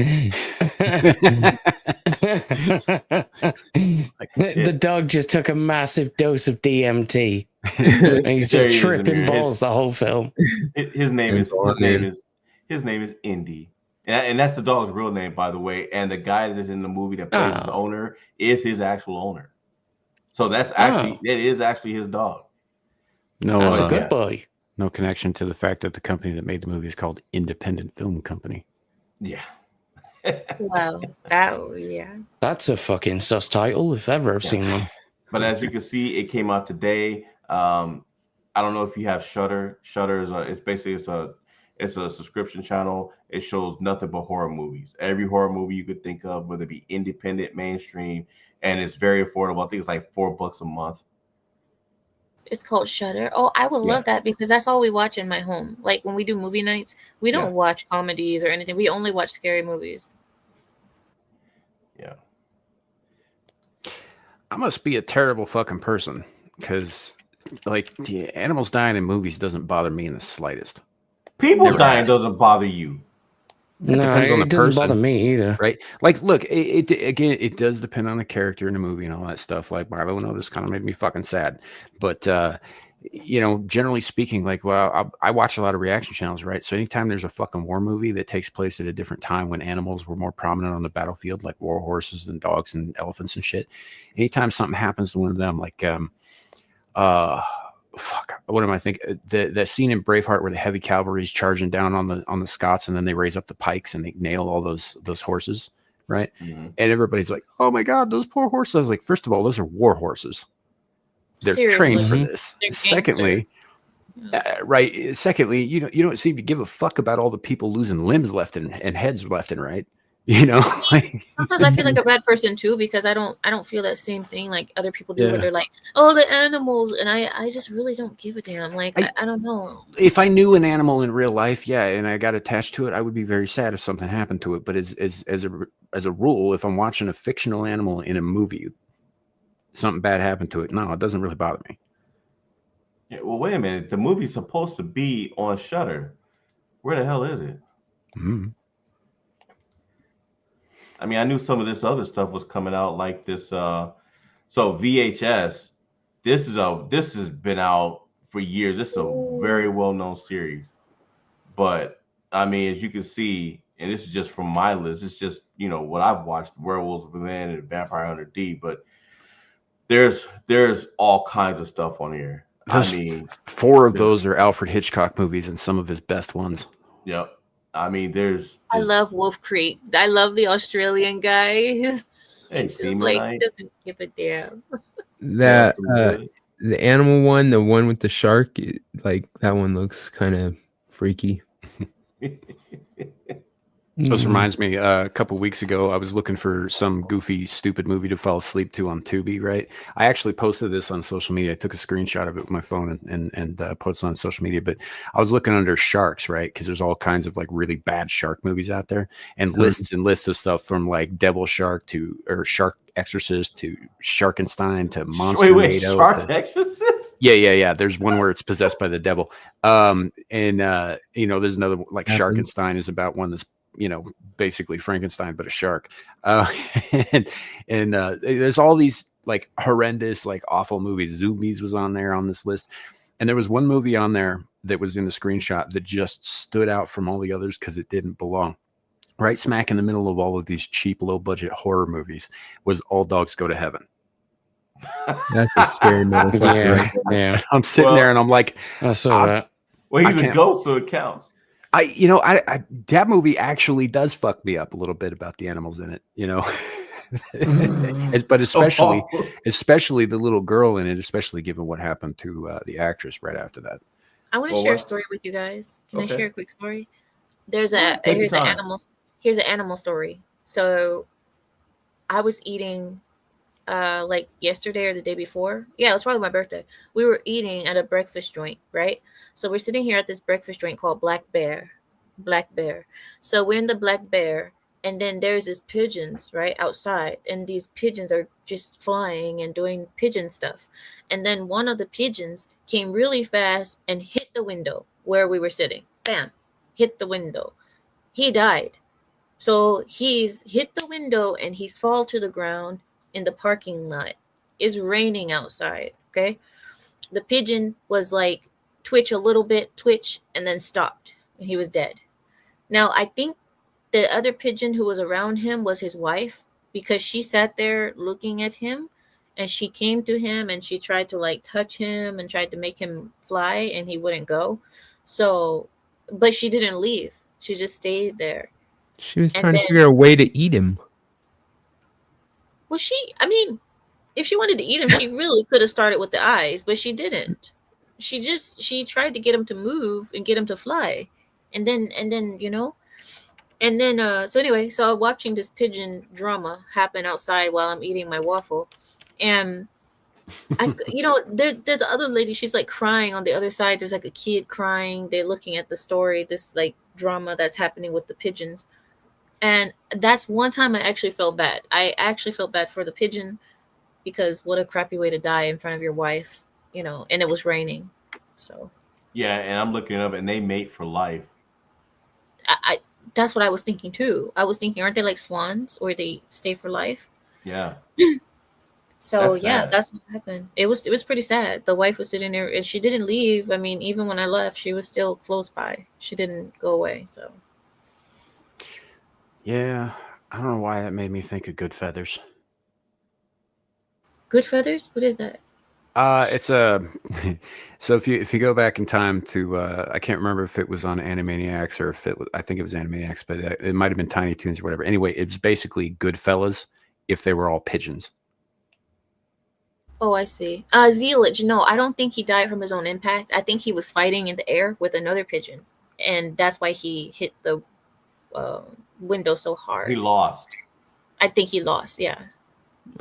The dog just took a massive dose of DMT. And he's There just he is, tripping Amir. balls the whole film. His name is Indy, and that's the dog's real name, by the way. And the guy that's in the movie that plays his owner is his actual owner. So that's actually it is actually his dog. No, That's a good boy. No connection to the fact that the company that made the movie is called Independent Film Company. Yeah. Wow. That yeah. That's a fucking sus title if ever I've seen one. But as you can see, it came out today. I don't know if you have Shutter. Shutter is it's a subscription channel. It shows nothing but horror movies. Every horror movie you could think of, whether it be independent, mainstream, and it's very affordable. I think it's like $4 a month. It's called Shutter. Oh, I would Yeah, love that because that's all we watch in my home. Like when we do movie nights, we yeah, don't watch comedies or anything. We only watch scary movies. yeah. I must be a terrible fucking person because, like, the animals dying in movies doesn't bother me in the slightest. People Never dying has. doesn't bother you. It depends on the it doesn't bother person, me either. right? Like, look, again, it does depend on the character in the movie and all that stuff. Like, Milo, no, this kind of made me fucking sad, but generally speaking, like, well, I watch a lot of reaction channels, right? So anytime there's a fucking war movie that takes place at a different time when animals were more prominent on the battlefield, like war horses and dogs and elephants and shit, anytime something happens to one of them, like fuck, what am I thinking? That scene in Braveheart where the heavy cavalry is charging down on the Scots, and then they raise up the pikes and they nail all those horses, right? Mm-hmm. And everybody's like, "Oh my god, those poor horses!" I was like, first of all, those are war horses. They're Seriously. trained for this. They're Secondly, right. Secondly, you don't seem to give a fuck about all the people losing limbs left and heads left and right. You know, Sometimes I feel like a bad person too because I don't feel that same thing like other people do where Yeah. they're like, oh, the animals, and I just really don't give a damn. Like I don't know. If I knew an animal in real life, yeah, and I got attached to it, I would be very sad if something happened to it. But as a rule, if I'm watching a fictional animal in a movie, something bad happened to it, no, it doesn't really bother me. Yeah, well, wait a minute. The movie's supposed to be on Shutter. Where the hell is it? Mm. I mean, I knew some of this other stuff was coming out, like this. So VHS, this has been out for years. This is a very well known series, but I mean, as you can see, and this is just from my list. It's just what I've watched: Werewolves Within and Vampire Hunter D. But there's all kinds of stuff on here. Those I mean, four of those are Alfred Hitchcock movies and some of his best ones. yep. I mean, there's I love Wolf Creek. I love the Australian guy. He's just like he doesn't give a damn. That the animal one, the one with the shark, like that one looks kind of freaky. This reminds me, a couple weeks ago, I was looking for some goofy, stupid movie to fall asleep to on Tubi, right? I actually posted this on social media. I took a screenshot of it with my phone and posted it on social media. But I was looking under sharks, right? Because there's all kinds of like really bad shark movies out there, and lists and lists of stuff from like Devil Shark or Shark Exorcist to Sharkenstein to Monster. Wait, Shark Exorcist? Yeah. There's one where it's possessed by the devil. There's another like Sharkenstein is about one that's basically Frankenstein, but a shark. And there's all these like horrendous, like awful movies. Zoomies was on there on this list. And there was one movie on there that was in the screenshot that just stood out from all the others because it didn't belong. Right smack in the middle of all of these cheap, low budget horror movies was All Dogs Go to Heaven. That's a scary motherfucker. Yeah. I'm sitting there and I'm like, I saw that. Well, he's a ghost, so it counts. I that movie actually does fuck me up a little bit about the animals in it, but especially the little girl in it, especially given what happened to the actress right after that. I want to share a story with you guys. Can I share a quick story? Here's an animal story. So I was eating like yesterday or the day before. Yeah, it was probably my birthday. We were eating at a breakfast joint, right? So we're sitting here at this breakfast joint called Black Bear. So we're in the Black Bear, and then there's these pigeons right outside, and these pigeons are just flying and doing pigeon stuff. And then one of the pigeons came really fast and hit the window where we were sitting. Bam, hit the window. He died. So he's hit the window and he's fall to the ground in the parking lot. It's raining outside. Okay. The pigeon was like twitch a little bit, and then stopped, and he was dead. Now I think the other pigeon who was around him was his wife, because she sat there looking at him, and she came to him and she tried to like touch him and tried to make him fly, and he wouldn't go. So, but she didn't leave. She just stayed there. She was And trying to then, figure out a way to eat him. well, I mean, if she wanted to eat him, she really could have started with the eyes, but she didn't. She tried to get him to move and get him to fly. And then, and then so anyway, so I'm watching this pigeon drama happen outside while I'm eating my waffle. And there's the other lady, she's like crying on the other side. There's like a kid crying. They're looking at the story, this like drama that's happening with the pigeons. And that's one time I actually felt bad. I actually felt bad for the pigeon because what a crappy way to die in front of your wife, and it was raining. So Yeah, and I'm looking up, and they mate for life. I that's what I was thinking too. I was thinking, aren't they like swans or they stay for life? Yeah, So that's yeah, sad. that's what happened. It was pretty sad. The wife was sitting there and she didn't leave. I mean, even when I left, she was still close by. She didn't go away. So Yeah, I don't know why that made me think of Good Feathers. good feathers? What is that? It's a so if you go back in time to I can't remember if it was on Animaniacs or if it was, I think it was Animaniacs, but it might have been Tiny Toons or whatever. Anyway, it's basically Goodfellas if they were all pigeons. Oh, I see. Zealage. No, I don't think he died from his own impact. I think he was fighting in the air with another pigeon, and that's why he hit the uh, window so He hard. lost. I think he lost. Yeah.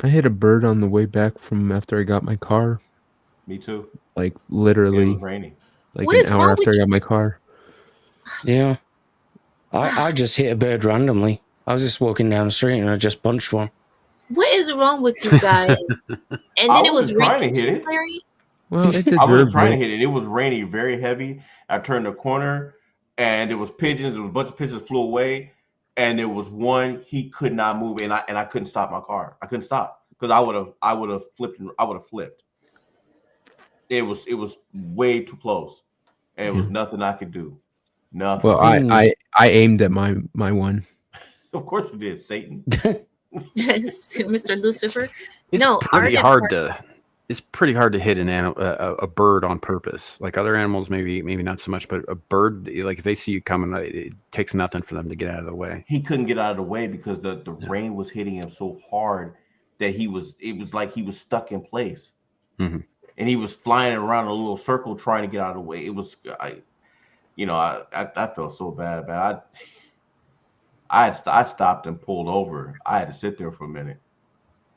I hit a bird on the way back from after I got my car. Me too. Like It literally, was raining. like What an is hour wrong after with I you? got my car. Yeah. I just hit a bird randomly. I was just walking down the street and I just punched one. What is wrong with you guys? And I then it was wasn't trying to raining hit too, it. Larry. Well, it I wasn't deserved trying to it. hit it. It was raining very heavy. I turned the corner, and there was pigeons. There was a bunch of pigeons flew away, and there was one he could not move, and I couldn't stop my car. I couldn't stop because I would have flipped. I would have flipped. It was way too close, and it was Yeah. nothing I could do. Well, Nothing. I aimed at my one. Of course you did, Satan. Mr. Lucifer. It's No, pretty ardent hard part. to it's pretty hard to hit a bird on purpose. Like other animals, maybe not so much, but a bird, like if they see you coming, it takes nothing for them to get out of the way. He couldn't get out of the way because the rain was hitting him so hard that it was like he was stuck in place. Mhm. And he was flying around a little circle trying to get out of the way. It was I felt so bad, man. I stopped and pulled over. I had to sit there for a minute.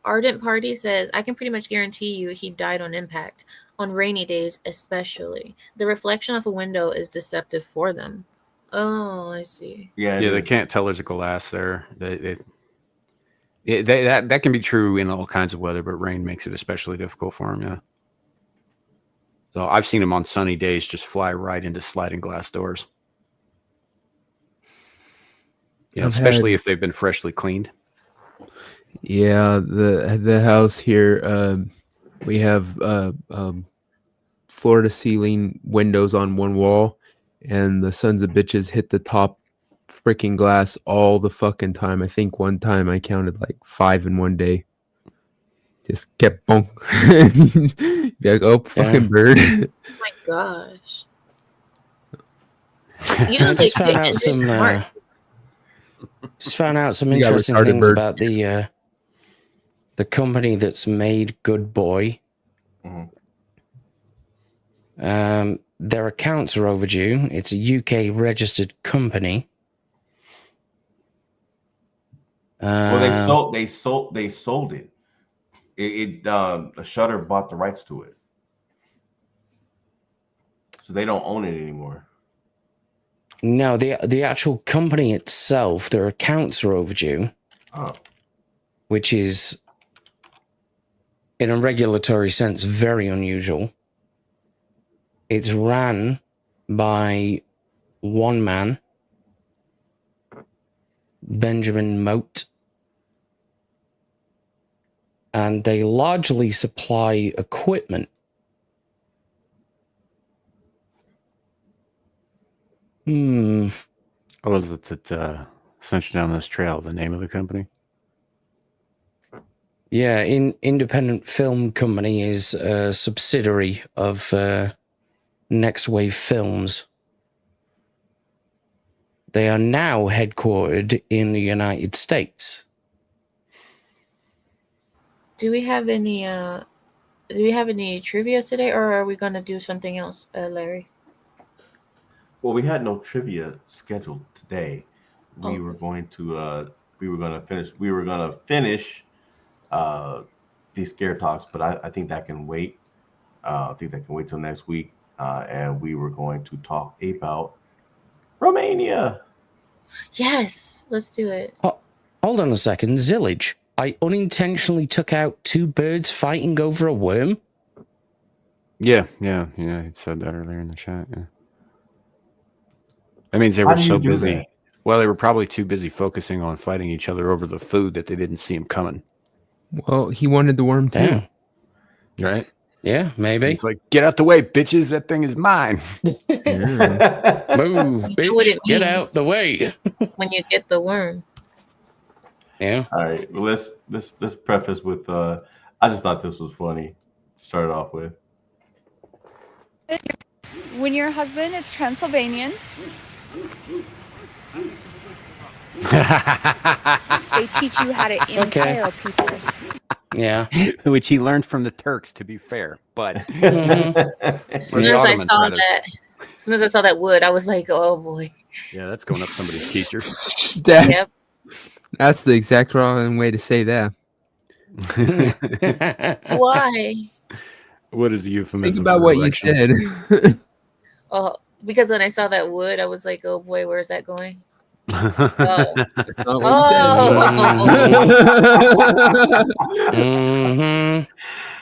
Ardent Party says, I can pretty much guarantee you he died on impact. On rainy days, especially. The reflection of a window is deceptive for them. Oh, I see. Yeah, Yeah, they can't tell there's a glass there. That can be true in all kinds of weather, but rain makes it especially difficult for them. Yeah. So I've seen them on sunny days just fly right into sliding glass doors. Especially if they've been freshly cleaned. Yeah, the house here, we have floor to ceiling windows on one wall, and the sons of bitches hit the top freaking glass all the fucking time. I think one time I counted like 5 in one day. Just kept bonk. Be like, oh, fucking bird. Oh my gosh. I just found out they're smart. some You got interesting retarded things birds. about the company that's made Good Boy. Their accounts are overdue. It's a UK registered company. Well, they sold it. The Shutter bought the rights to it, so they don't own it anymore. No, the actual company itself, their accounts are overdue. Oh. Which is, in a regulatory sense, very unusual. It's ran by one man, Benjamin Moat, and they largely supply equipment. What was it that sent you down this trail? The name of the company? Yeah, Independent Film Company is a subsidiary of Next Wave Films. They are now headquartered in the United States. Do we have any trivia today, or are we gonna do something else, Larry? Well, we had no trivia scheduled today. We Oh, were going to finish uh these scare talks, but I think that can wait. I think that can wait till next week. And we were going to talk about Romania. yes, let's do it. Hold on a second, Zillage. I unintentionally took out 2 birds fighting over a worm. Yeah. He said that earlier in the chat. Yeah. That means they How were do so you do busy. that? Well, they were probably too busy focusing on fighting each other over the food that they didn't see him coming. Well, he wanted the worm too. Damn. Right? Yeah, maybe. He's like, get out the way, bitches. That thing is mine. Yeah. Move, You know what bitch. it Get out means the way. when you get the worm. Yeah. All right, well, let's preface with I just thought this was funny to start off with. When your husband is Transylvanian, they teach you how to impale people. Yeah. Which he learned from the Turks, to be fair. But As soon the as I Ottomans, saw rather. that, as soon as I saw that wood, I was like, "Oh boy." yeah, that's going up somebody's teacher. Yep. That's the exact wrong way to say that. Why? What is a euphemism? Think about for what erection? you said. Oh, because when I saw that wood, I was like, "Oh boy, where's that going?" Oh. That's not what you said. Mhm.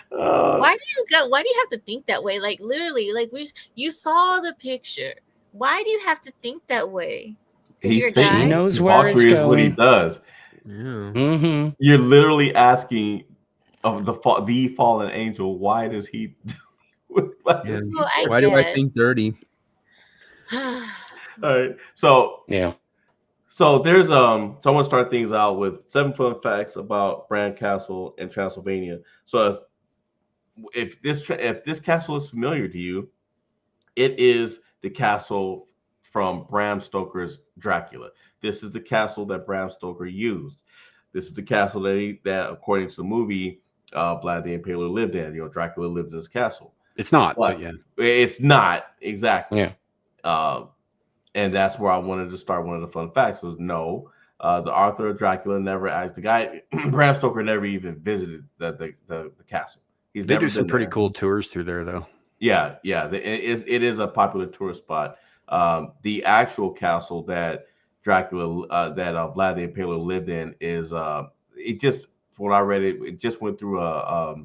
Why do you have to think that way? Like literally, like you saw the picture. Why do you have to think that way? Because you're a saying guy. She knows where it's debauchery is what he going. does. Yeah. Mm-hmm. You're literally asking of the fallen angel, why does he? Yeah. Well, I Why do I guess. think dirty? All right, so Yeah. there's so I want to start things out with 7 fun facts about Bran Castle in Transylvania. So if this castle is familiar to you, it is the castle from Bram Stoker's Dracula. This is the castle that Bram Stoker used. This is the castle that according to the movie, Vlad the Impaler lived in. Dracula lived in this castle. It's not, but yeah. It's not exactly. Yeah. And that's where I wanted to start. One of the fun facts was no, the author of Dracula never the guy Bram Stoker never even visited the castle. He's They never do some been pretty there. cool tours through there, though. Yeah. It is a popular tourist spot. The actual castle that Dracula, that Vlad the Impaler lived in, is it just, from what I read, it just went through a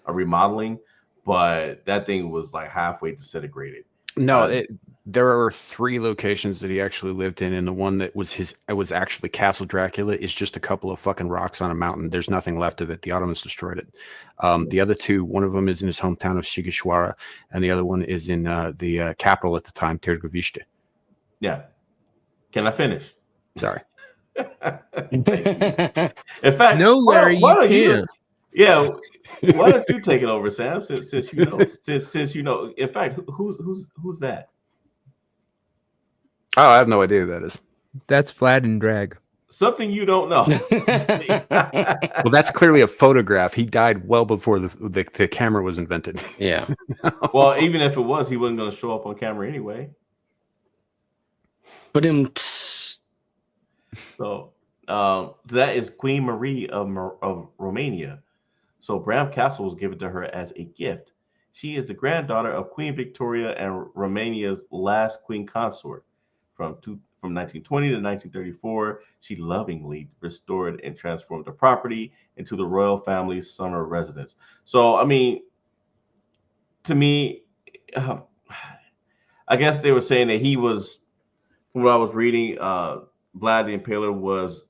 remodeling, but that thing was like halfway disintegrated. No, there are 3 locations that he actually lived in, and the one that was actually Castle Dracula is just a couple of fucking rocks on a mountain. There's nothing left of it. The Ottomans destroyed it. The other 2, one of them is in his hometown of Sigishwara, and the other one is in the capital at the time, Tergovishte. Yeah. Can I finish? Sorry. In fact, No, Larry, why don't you can't. Yeah, why don't you take it over, Sam? Since you know, since you know. In fact, who's that? Oh, I have no idea who that is. That's Vlad and Drag. Something you don't know. Well, that's clearly a photograph. He died well before the camera was invented. Yeah. Well, even if it was, he wasn't going to show up on camera anyway. But So that is Queen Marie of Romania. So Bram Castle was given to her as a gift. She is the granddaughter of Queen Victoria and Romania's last queen consort. From 1920 to 1934, she lovingly restored and transformed the property into the royal family's summer residence. So, I mean, to me, I guess they were saying that he was, from what I was reading, Vlad the Impaler was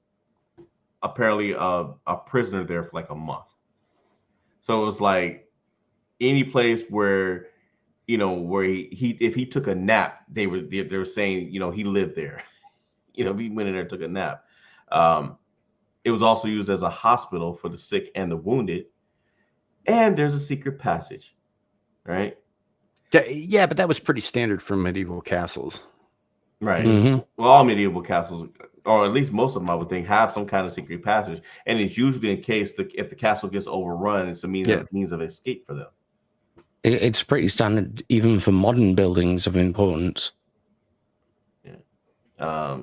apparently a prisoner there for like a month. So it was like any place where, where he if he took a nap, they were saying, he lived there. If he went in there and took a nap. It was also used as a hospital for the sick and the wounded. And there's a secret passage, right? Yeah, but that was pretty standard for medieval castles. Right. Mhm. Well, all medieval castles, or at least most of them, I would think, have some kind of secret passage, and it's usually in case if the castle gets overrun, it's a means of escape for them. It's pretty standard, even for modern buildings of importance. Yeah.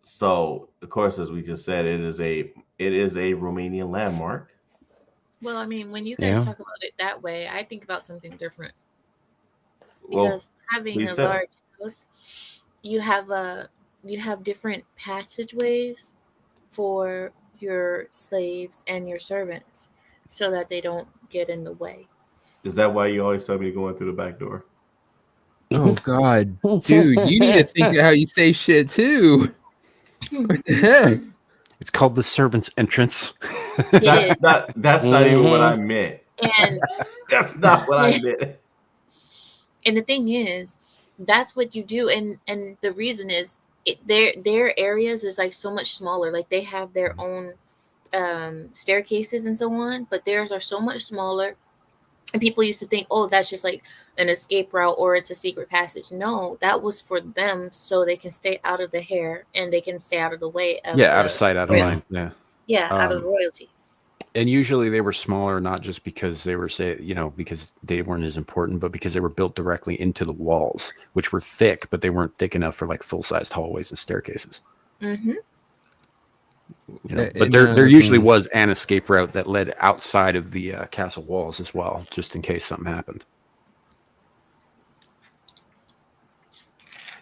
So, of course, as we just said, it is a Romanian landmark. Well, I mean, when you guys Yeah. talk about it that way, I think about something different Well, because having please a tell. large house, you have different passageways for your slaves and your servants so that they don't get in the way. Is that why you always tell me to go in through the back door? Oh God, dude, you need to think of how you say shit too. What the heck? It's called the servant's entrance. It is. That's not even what I meant. And That's not what I meant. and the thing is, that's what you do, and the reason is their areas is like so much smaller. Like they have their own staircases and so on, but theirs are so much smaller. And people used to think, oh, that's just like an escape route or it's a secret passage. No, that was for them so they can stay out of the hair and they can stay out of the way of out of sight, out of mind. Yeah. out of royalty. And usually they were smaller, not just because they were because they weren't as important, but because they were built directly into the walls, which were thick, but they weren't thick enough for like full-sized hallways and staircases. Mm-hmm. But there usually was an escape route that led outside of the castle walls as well, just in case something happened.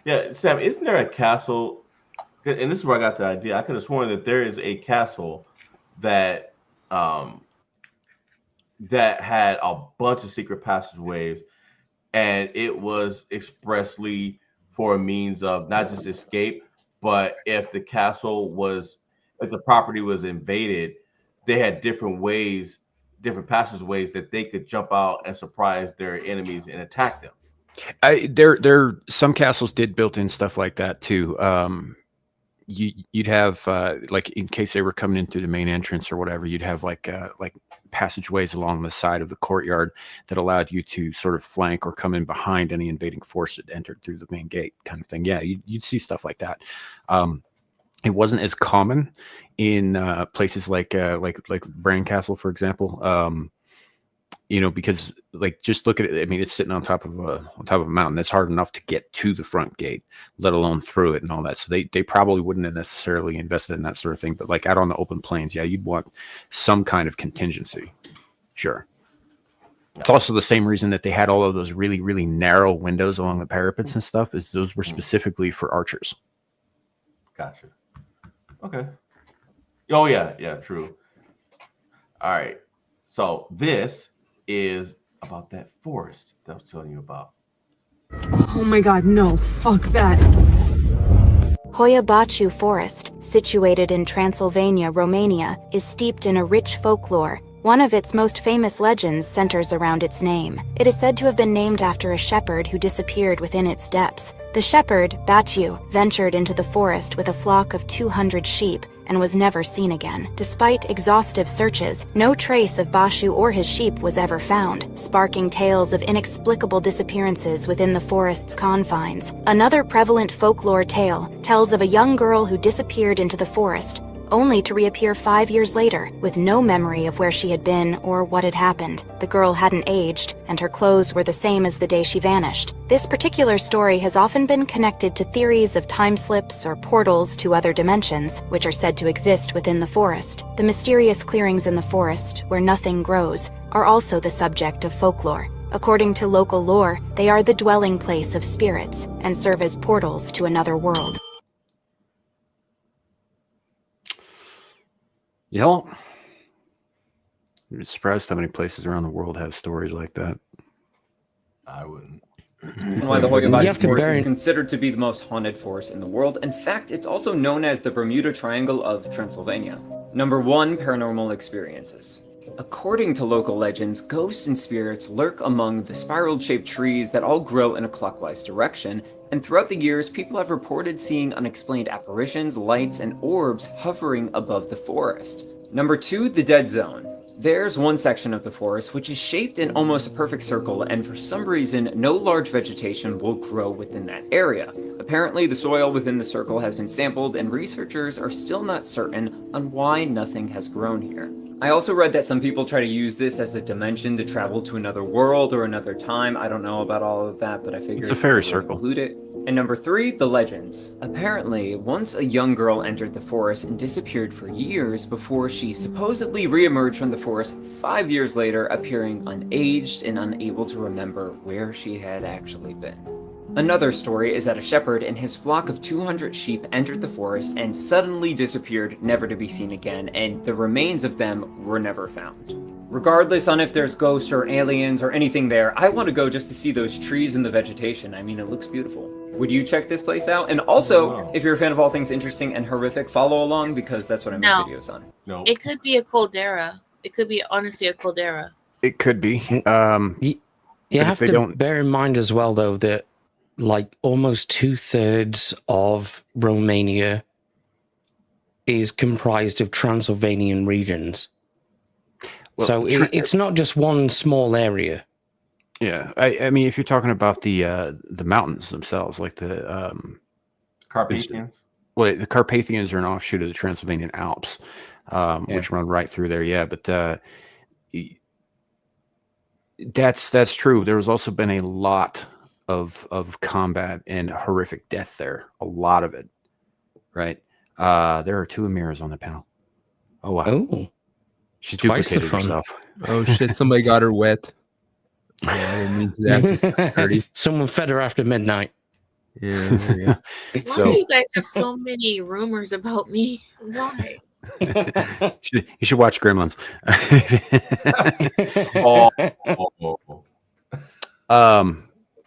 Yeah, Sam, isn't there a castle? And this is where I got the idea. I could have sworn that there is a castle that that had a bunch of secret passageways, and it was expressly for a means of not just escape, but if the property was invaded, they had different passageways that they could jump out and surprise their enemies and attack them. Some castles did built in stuff like that too. You'd have like in case they were coming in through the main entrance or whatever, you'd have like passageways along the side of the courtyard that allowed you to sort of flank or come in behind any invading force that entered through the main gate, kind of thing. Yeah, you'd see stuff like that. It wasn't as common in places like Bran Castle, for example. Because like just look at it. I mean, it's sitting on top of a mountain. That's hard enough to get to the front gate, let alone through it and all that. So they probably wouldn't have necessarily invested in that sort of thing. But like out on the open plains, yeah, you'd want some kind of contingency. Sure. It's also the same reason that they had all of those really, really narrow windows along the parapets and stuff, is those were specifically for archers. Gotcha. Okay. Oh yeah, true. All right. So this is about that forest that I was telling you about. Oh my God, no, fuck that. Hoia Baciu Forest, situated in Transylvania, Romania, is steeped in a rich folklore. One of its most famous legends centers around its name. It is said to have been named after a shepherd who disappeared within its depths. The shepherd, Baciu, ventured into the forest with a flock of 200 sheep and was never seen again. Despite exhaustive searches, no trace of Baciu or his sheep was ever found, sparking tales of inexplicable disappearances within the forest's confines. Another prevalent folklore tale tells of a young girl who disappeared into the forest, only to reappear 5 years later, with no memory of where she had been or what had happened. The girl hadn't aged, and her clothes were the same as the day she vanished. This particular story has often been connected to theories of time slips or portals to other dimensions, which are said to exist within the forest. The mysterious clearings in the forest, where nothing grows, are also the subject of folklore. According to local lore, they are the dwelling place of spirits, and serve as portals to another world. Yeah. You're surprised how many places around the world have stories like that. I wouldn't. Why the Hoia Baciu Forest is considered to be the most haunted forest in the world. In fact, it's also known as the Bermuda Triangle of Transylvania. Number 1, paranormal experiences. According to local legends, ghosts and spirits lurk among the spiral-shaped trees that all grow in a clockwise direction, and throughout the years, people have reported seeing unexplained apparitions, lights, and orbs hovering above the forest. Number 2, the Dead Zone. There's one section of the forest which is shaped in almost a perfect circle, and for some reason, no large vegetation will grow within that area. Apparently, the soil within the circle has been sampled, and researchers are still not certain on why nothing has grown here. I also read that some people try to use this as a dimension to travel to another world or another time. I don't know about all of that, but I figured It's a fairy I would circle. include it. And number 3, the legends. Apparently, once a young girl entered the forest and disappeared for years before she supposedly re-emerged from the forest 5 years later, appearing unaged and unable to remember where she had actually been. Another story is that a shepherd and his flock of 200 sheep entered the forest and suddenly disappeared, never to be seen again, and the remains of them were never found. Regardless on if there's ghosts or aliens or anything there, I want to go just to see those trees and the vegetation. I mean, it looks beautiful. Would you check this place out? And also, if you're a fan of all things interesting and horrific, follow along, because that's what I make videos on. No. It could be a caldera. It could be honestly a caldera. It could be. You have to bear in mind as well, though, that like almost 2/3 of Romania is comprised of Transylvanian regions. Well, So it's not just one small area. Yeah, I mean, if you're talking about the mountains themselves, like the Carpathians. Well, the Carpathians are an offshoot of the Transylvanian Alps, which run right through there. Yeah, but that's true. There has also been a lot of combat and horrific death there. A lot of it, right? There are 2 Amiras on the panel. Oh wow! Oh, she's twice the duplicated fun. herself. Oh shit! Somebody got her wet. Yeah, it means that dirty. Someone fed her after midnight. Yeah. Why do you guys have so many rumors about me? Why? You should watch Gremlins.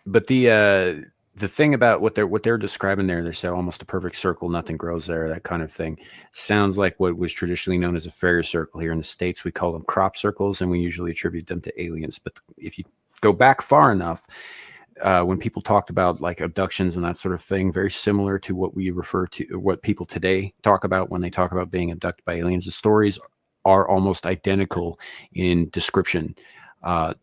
But the thing about what they're describing there, they say almost a perfect circle, nothing grows there, that kind of thing, sounds like what was traditionally known as a fairy circle. Here in the States, we call them crop circles, and we usually attribute them to aliens. But if you go back far enough, when people talked about like abductions and that sort of thing, very similar to what we refer to, what people today talk about when they talk about being abducted by aliens, the stories are almost identical in description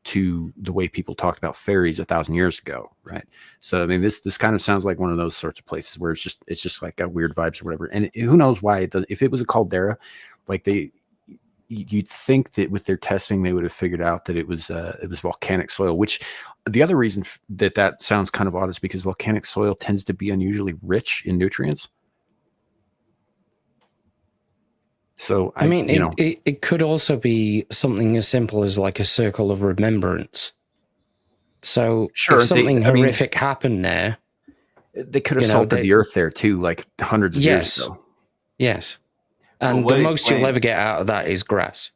to the way people talked about fairies 1,000 years ago, right? So I mean, this kind of sounds like one of those sorts of places where it's just like got weird vibes or whatever. And who knows why? If it was a caldera, like you'd think that with their testing they would have figured out that it was volcanic soil. Which the other reason that sounds kind of odd is because volcanic soil tends to be unusually rich in nutrients. So I mean, it could also be something as simple as like a circle of remembrance. So sure, if something horrific happened there, they could have salted the earth there too, like hundreds of years ago. Yes. And the most you'll ever get out of that is grass.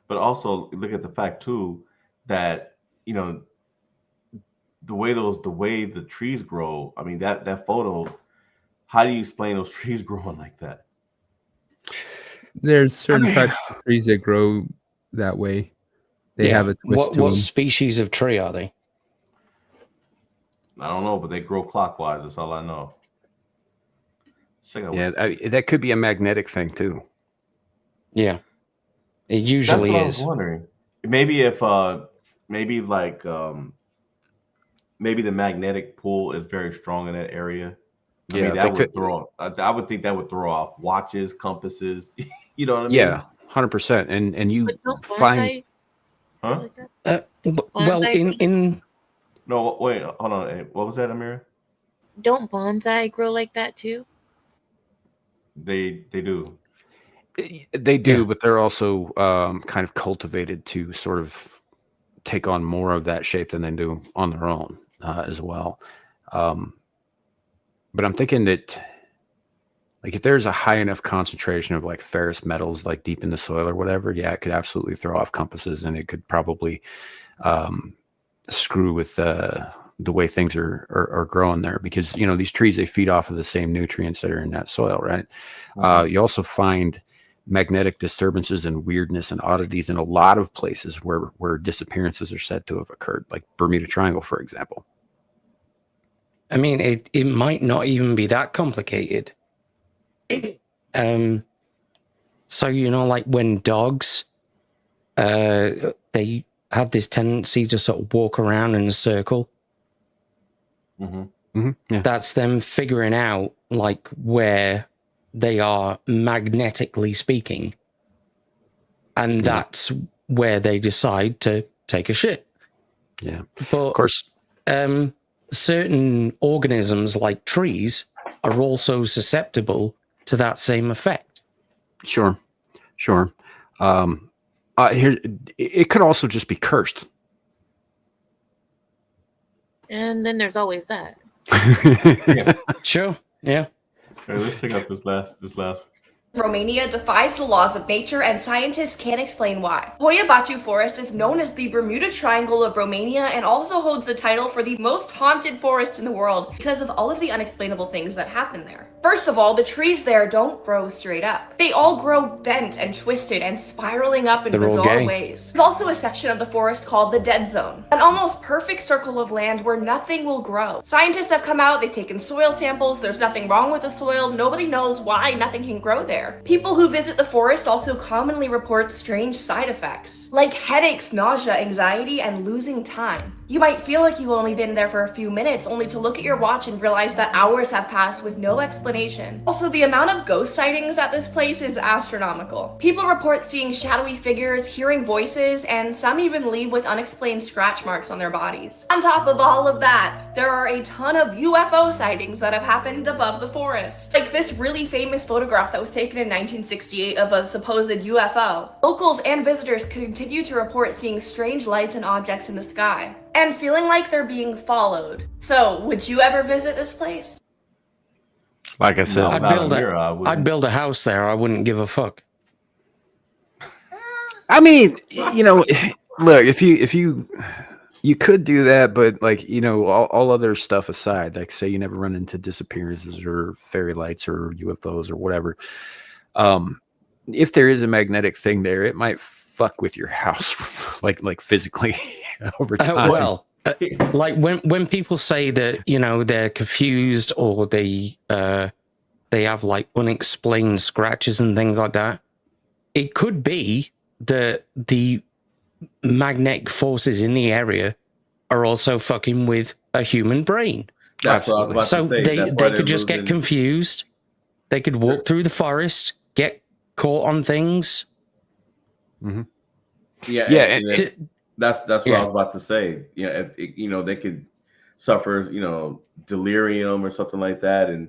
But also look at the fact too that the way the trees grow. I mean that photo. How do you explain those trees growing like that? There's certain types of trees that grow that way. They have a twist to what them. species of tree are they? I don't know, but they grow clockwise. That's all I know. Yeah, that could be a magnetic thing too. Yeah, it usually That's what is. I was wondering. Maybe if maybe the magnetic pull is very strong in that area. I mean, that would throw. I would think that would throw off watches, compasses. You know what I mean? Yeah, 100%. And you find, huh? Well, in no, wait, hold on. What was that, Amira? Don't bonsai grow like that too? They do. They do, but they're also kind of cultivated to sort of take on more of that shape than they do on their own as well. But I'm thinking that, like, if there's a high enough concentration of like ferrous metals, like deep in the soil or whatever, yeah, it could absolutely throw off compasses, and it could probably screw with the way things are growing there, because these trees, they feed off of the same nutrients that are in that soil, right? Mm-hmm. You also find magnetic disturbances and weirdness and oddities in a lot of places where disappearances are said to have occurred, like Bermuda Triangle, for example. I mean, it might not even be that complicated. So, like when dogs they have this tendency to sort of walk around in a circle. Yeah. That's them figuring out like where they are magnetically speaking, and that's where they decide to take a shit. Yeah, but of course. Certain organisms like trees are also susceptible to that same effect. Sure. Here, it could also just be cursed. And then there's always that. Sure. Yeah. Hey, let's check out this last. Romania defies the laws of nature, and scientists can't explain why. Hoia Baciu Forest is known as the Bermuda Triangle of Romania and also holds the title for the most haunted forest in the world because of all of the unexplainable things that happen there. First of all, the trees there don't grow straight up. They all grow bent and twisted and spiraling up in bizarre ways. There's also a section of the forest called the Dead Zone, an almost perfect circle of land where nothing will grow. Scientists have come out, they've taken soil samples, there's nothing wrong with the soil, nobody knows why nothing can grow there. People who visit the forest also commonly report strange side effects, like headaches, nausea, anxiety, and losing time. You might feel like you've only been there for a few minutes, only to look at your watch and realize that hours have passed with no explanation. Also, the amount of ghost sightings at this place is astronomical. People report seeing shadowy figures, hearing voices, and some even leave with unexplained scratch marks on their bodies. On top of all of that, there are a ton of UFO sightings that have happened above the forest. Like this really famous photograph that was taken in 1968 of a supposed UFO. Locals and visitors continue to report seeing strange lights and objects in the sky, and feeling like they're being followed. So, would you ever visit this place? Like I said, I'd build a house there. I wouldn't give a fuck. I mean, look, if you could do that, but like, all other stuff aside, like say you never run into disappearances or fairy lights or UFOs or whatever. If there is a magnetic thing there, it might fuck with your house, like physically over time. Like when people say that they're confused or they have like unexplained scratches and things like that, it could be that the magnetic forces in the area are also fucking with a human brain. That's what I was about so to say. they could just get confused. They could walk through the forest, get caught on things. Yeah, that's what I was about to say. They could suffer, delirium or something like that, and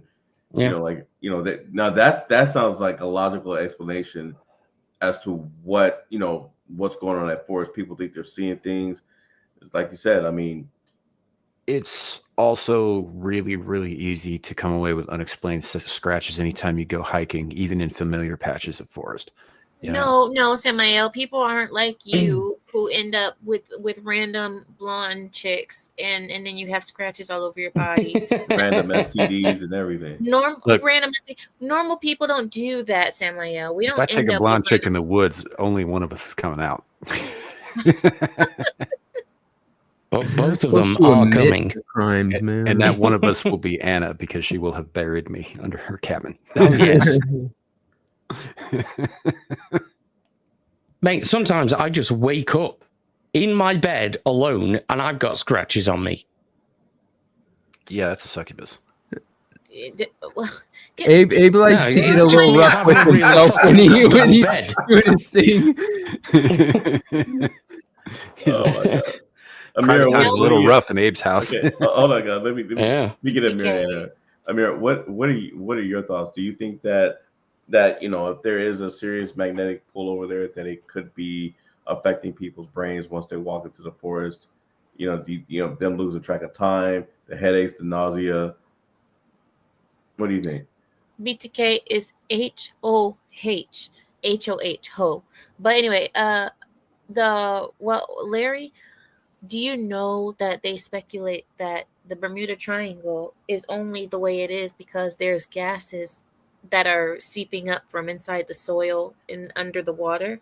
that sounds like a logical explanation as to what's going on at forest. People think they're seeing things, like you said. I mean, it's also really, really easy to come away with unexplained scratches anytime you go hiking, even in familiar patches of forest. No, Samael. People aren't like you who end up with random blonde chicks and then you have scratches all over your body. Random STDs and everything. Normal people don't do that, Samael. We don't. If I take a blonde chick in the woods, only one of us is coming out. Both of them are coming. Crimes, man. And that one of us will be Anna because she will have buried me under her cabin. Oh, yes. Mate, sometimes I just wake up in my bed alone and I've got scratches on me. Yeah, that's a succubus. Abe likes to get a little rough with himself when he's doing his thing. Amir, time's a little rough in Abe's house. Okay. Hold on, God. Let me get Amir. Amir, what are your thoughts? Do you think that if there is a serious magnetic pull over there, that it could be affecting people's brains once they walk into the forest? Them losing track of time, the headaches, the nausea. What do you think? BTK is HOH, ho. But anyway, Larry, do you know that they speculate that the Bermuda Triangle is only the way it is because there's gases that are seeping up from inside the soil and under the water,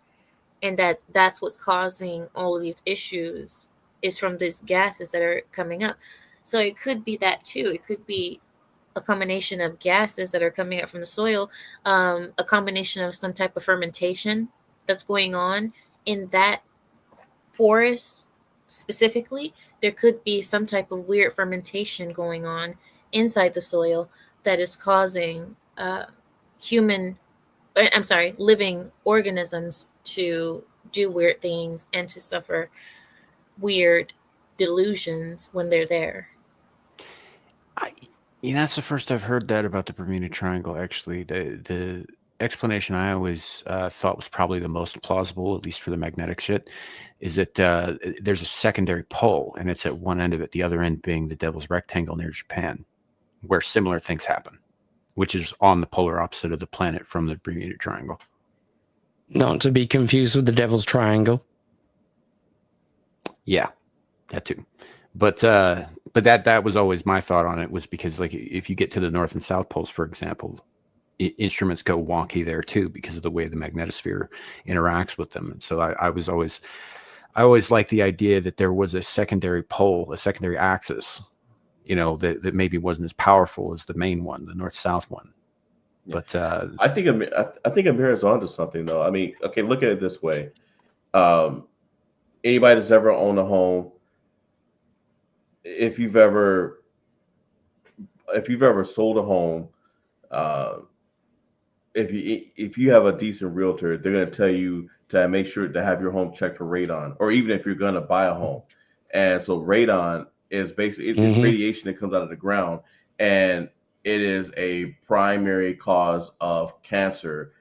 and that's what's causing all of these issues is from these gases that are coming up. So it could be that too. It could be a combination of gases that are coming up from the soil, a combination of some type of fermentation that's going on in that forest specifically, there could be some type of weird fermentation going on inside the soil that is causing living organisms to do weird things and to suffer weird delusions when they're there. That's the first I've heard that about the Bermuda Triangle. Actually, the explanation I always thought was probably the most plausible, at least for the magnetic shit, is that there's a secondary pole, and it's at one end of it, the other end being the Devil's Rectangle near Japan, where similar things happen, which is on the polar opposite of the planet from the Bermuda Triangle. Not to be confused with the Devil's Triangle. Yeah, that too. But that was always my thought on it, was because, like, if you get to the North and South poles, for example, instruments go wonky there too because of the way the magnetosphere interacts with them. And so I always liked the idea that there was a secondary pole, a secondary axis, that maybe wasn't as powerful as the main one, the north-south one. Yeah. But I think Amira's onto something, though. I mean, okay, look at it this way. Anybody that's ever owned a home, if you've ever sold a home, if you have a decent realtor, they're going to tell you to make sure to have your home checked for radon, or even if you're going to buy a home. And so radon is basically it's radiation that comes out of the ground, and it is a primary cause of cancer,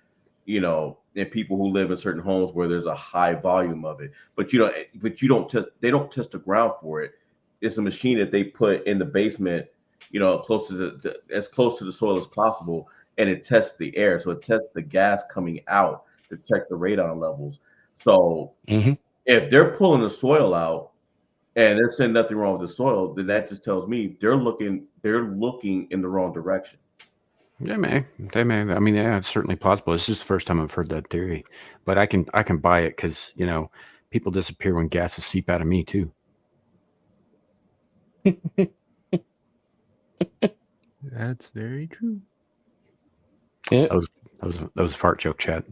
in people who live in certain homes where there's a high volume of it. But they don't test the ground for it. It's a machine that they put in the basement, close to as close to the soil as possible, and it tests the air. So it tests the gas coming out to check the radon levels. So if they're pulling the soil out and they're saying nothing wrong with the soil, then that just tells me they're looking in the wrong direction. They may. I mean, yeah, it's certainly plausible. It's just the first time I've heard that theory, but I can buy it because people disappear when gases seep out of me too. That's very true. Yeah, that was a fart joke, Chad.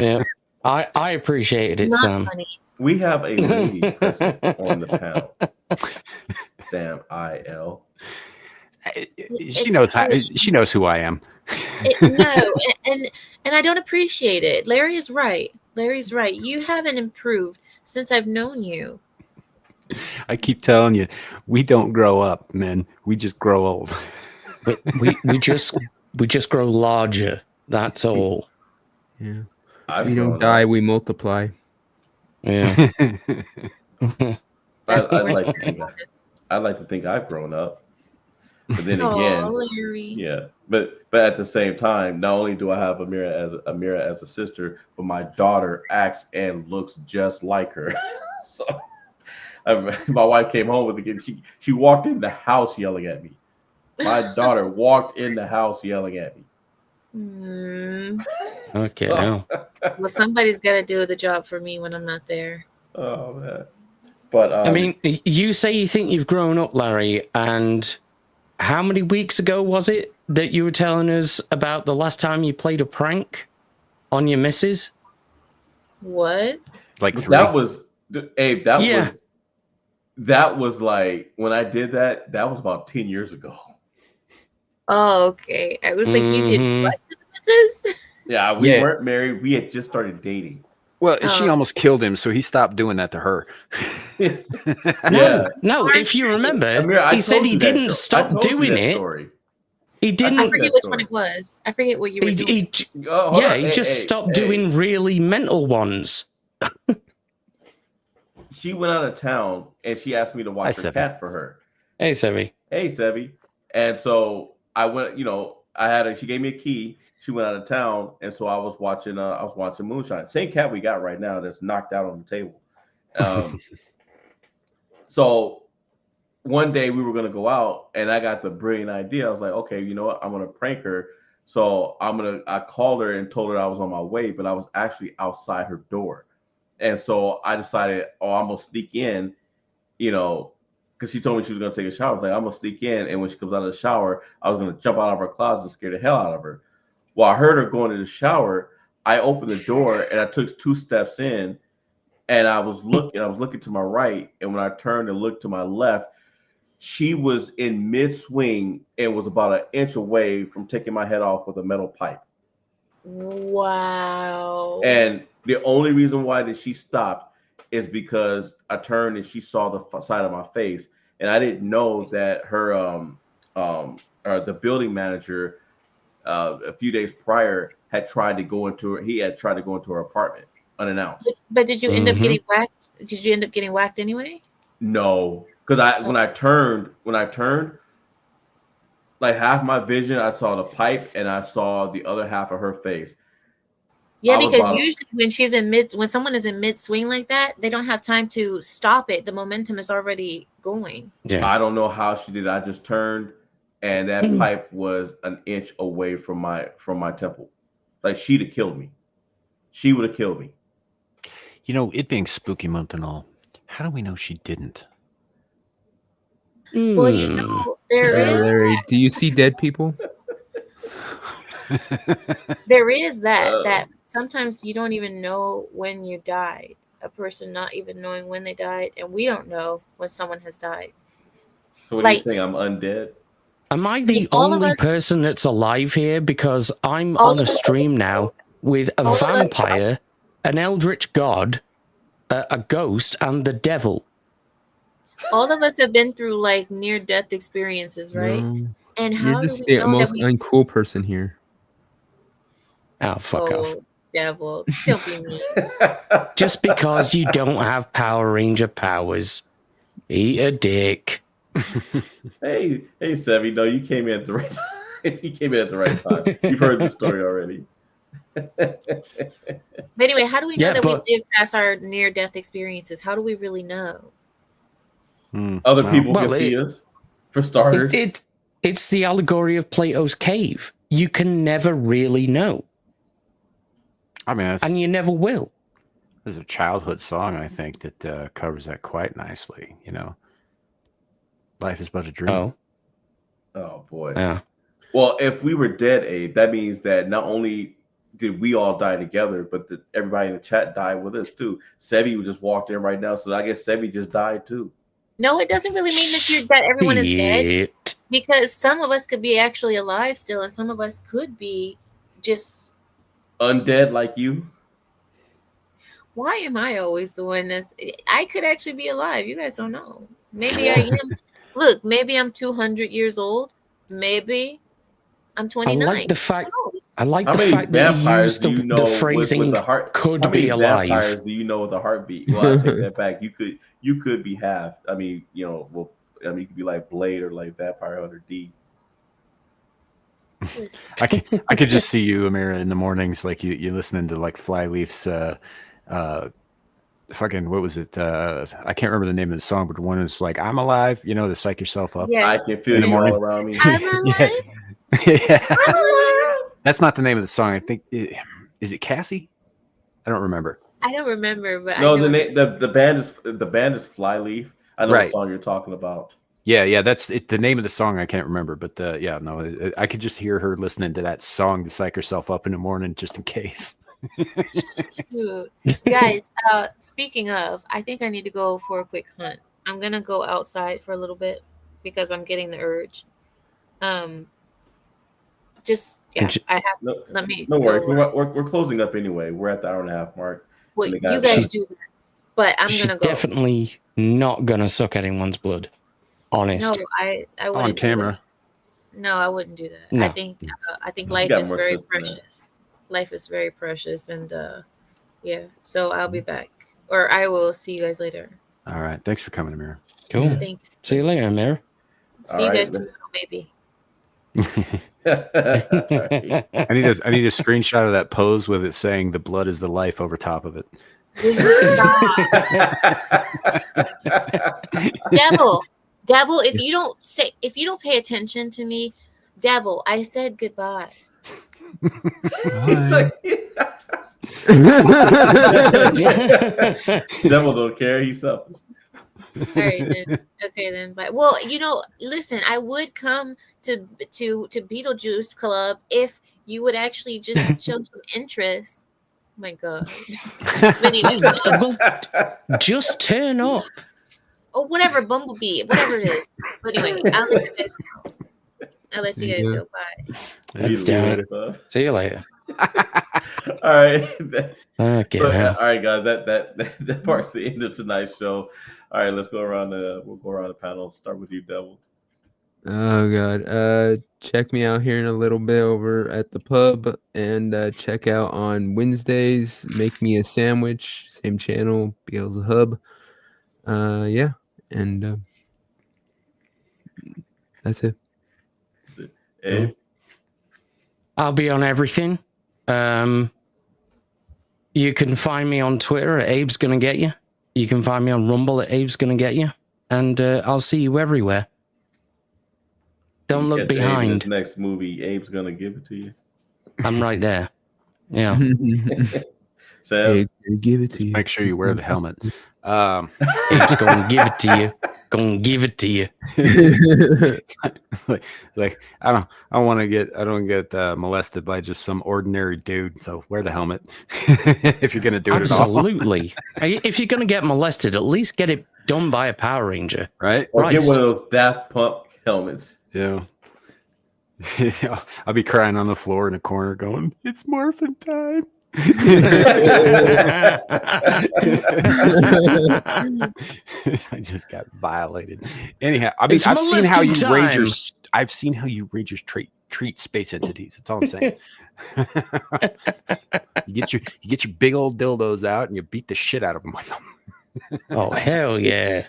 Yeah, I appreciated it, Sam. Funny. We have a lady present on the panel, Sam IL. She knows who I am. And I don't appreciate it. Larry is right. You haven't improved since I've known you. I keep telling you, we don't grow up, men. We just grow old. But we just grow larger. That's all. Yeah. We don't die. We multiply. Yeah. I'd like to think I've grown up. But then again, Larry. Yeah. But at the same time, not only do I have Amira as a sister, but my daughter acts and looks just like her. So my wife came home with the kid. She walked in the house yelling at me. My daughter walked in the house yelling at me. Okay. Now. Well, somebody's got to do the job for me when I'm not there. Oh man. But I mean, you say you think you've grown up, Larry, and how many weeks ago was it that you were telling us about the last time you played a prank on your missus? What? Like 3? That was Abe. That was like when I did that. That was about 10 years ago. Oh, okay. I was like, you did what to the missus? Yeah, we weren't married. We had just started dating. Well, she almost killed him, so he stopped doing that to her. No, if you remember, Amira, he said he didn't stop doing it. Story. He didn't. I forget which one it was. I forget what you were doing. He just stopped doing really mental ones. She went out of town and she asked me to watch her cat for her. Hey, Sevi. Hey, Sevi. And so I went. She gave me a key. She went out of town, and so I was watching Moonshine. Same cat we got right now that's knocked out on the table. So one day we were gonna go out, and I got the brilliant idea. I was like, okay, you know what? I'm gonna prank her. So I called her and told her I was on my way, but I was actually outside her door. And so I decided, I'm gonna sneak in, because she told me she was gonna take a shower. I was like, I'm gonna sneak in, and when she comes out of the shower, I was gonna jump out of her closet and scare the hell out of her. Well, I heard her going to the shower. I opened the door and I took 2 steps in, and I was looking to my right, and when I turned and looked to my left, she was in mid swing and was about an inch away from taking my head off with a metal pipe. Wow. And the only reason why that she stopped is because I turned and she saw the side of my face, and I didn't know that her the building manager a few days prior had tried to go into her apartment unannounced. But did you end up getting whacked? Did you end up getting whacked anyway? No, because when I turned, like half my vision, I saw the pipe and I saw the other half of her face. Yeah, because usually when someone is in mid swing like that, they don't have time to stop it. The momentum is already going. Yeah. I don't know how she did it. I just turned, and that pipe was an inch away from my temple. Like, she'd have killed me. She would have killed me. You know, it being spooky month and all, how do we know she didn't? Well, you know, there is. Larry, do you see dead people? There is that sometimes you don't even know when you died. A person not even knowing when they died, and we don't know when someone has died. So what are you saying? I'm undead? Am I the only person that's alive here? Because I'm on a stream now with a vampire, an eldritch god, a ghost, and the devil. All of us have been through like near-death experiences, right? No. And You're how do just we the know most that we... uncool person here. Oh, fuck off. Devil, don't be mean. Just because you don't have Power Ranger powers. Eat a dick. Hey, Sevy, no, you came in at the right time. You came in at the right time. You've heard the story already. But anyway, how do we know that we live past our near-death experiences? How do we really know? Other people can see us, for starters. It's the allegory of Plato's cave. You can never really know. I mean, and you never will. There's a childhood song, I think, that covers that quite nicely. You know, life is but a dream. Oh boy. Yeah. Well, if we were dead, Abe, that means that not only did we all die together, but that everybody in the chat died with us too. Sebi just walked in right now, so I guess Sebi just died too. No, it doesn't really mean that everyone is dead, because some of us could be actually alive still, and some of us could be just undead like you. Why am I always the one that's... I could actually be alive. You guys don't know. Maybe I am. Look, maybe I'm 200 years old. Maybe I'm 29. I like the fact that you used the phrasing "could be alive." How many vampires do you know with a heartbeat? Well, I take that back. You could be half. I mean, you know, you could be like Blade or like Vampire Hunter D. I could just see you, Amira, in the mornings, like you're listening to like Flyleaf's fucking, what was it? I can't remember the name of the song, but the one is like, "I'm alive," you know, to psych yourself up. Yeah. I can feel you all around me. I'm alive. Yeah. That's not the name of the song. I think is it Cassie? I don't remember. I don't remember, but no, I know the band is Flyleaf. I know Right. the song you're talking about. Yeah, that's it. The name of the song I can't remember, but yeah, no, I could just hear her listening to that song to psych herself up in the morning, just in case. Guys, speaking of, I think I need to go for a quick hunt. I'm gonna go outside for a little bit because I'm getting the urge. Just I have. Let me. No worries. We're closing up anyway. We're at the hour and a half mark. Well, you guys do that, but I'm gonna go. Definitely not gonna suck anyone's blood. Honest. No, I wouldn't on camera. No, I wouldn't do that. No. I think life is very precious. Life is very precious, and yeah. So I'll be back, or I will see you guys later. All right. Thanks for coming, Amira. Cool. Thank you. See you later, Amira. See you guys tomorrow, maybe. I need a screenshot of that pose with it saying "the blood is the life" over top of it. Will you stop? Devil, if you don't pay attention to me, Devil, I said goodbye. Devil don't care. He's selfish. All right then. Okay then. But well, listen, I would come to Beetlejuice Club if you would actually just show some interest My God. But anyways, Well, just turn up. oh, whatever, Bumblebee, whatever it is. But anyway, I'll let you guys go. I'll let you guys go. Bye. That's damn it. See you later. All right. Okay. So, all right, guys. That part's the end of tonight's show. All right, let's go around we'll go around the panel. Start with you, Devil. Oh god. Check me out here in a little bit over at the pub, and check out on Wednesdays. Make me a sandwich. Same channel, Beelzebub. Yeah, and that's it. Abe? I'll be on everything. You can find me on Twitter at Abe's Gonna Get You. You can find me on Rumble at Abe's Gonna Get You. And I'll see you everywhere. Don't look behind. Abe in this next movie, Abe's gonna give it to you. I'm right there. Yeah. Sam, give it to you. Make sure you wear the helmet. Abe's gonna give it to you. Gonna give it to you. like I don't want to get molested by just some ordinary dude. So wear the helmet if you're gonna do it. Absolutely. If you're gonna get molested, at least get it done by a Power Ranger, right? Or get one of those Daft Punk helmets. Yeah. I'll be crying on the floor in a corner, going, "It's morphin' time." I just got violated. Anyhow, I've seen how you Rangers treat space entities. That's all I'm saying. you get your big old dildos out and you beat the shit out of them with them. Oh hell yeah!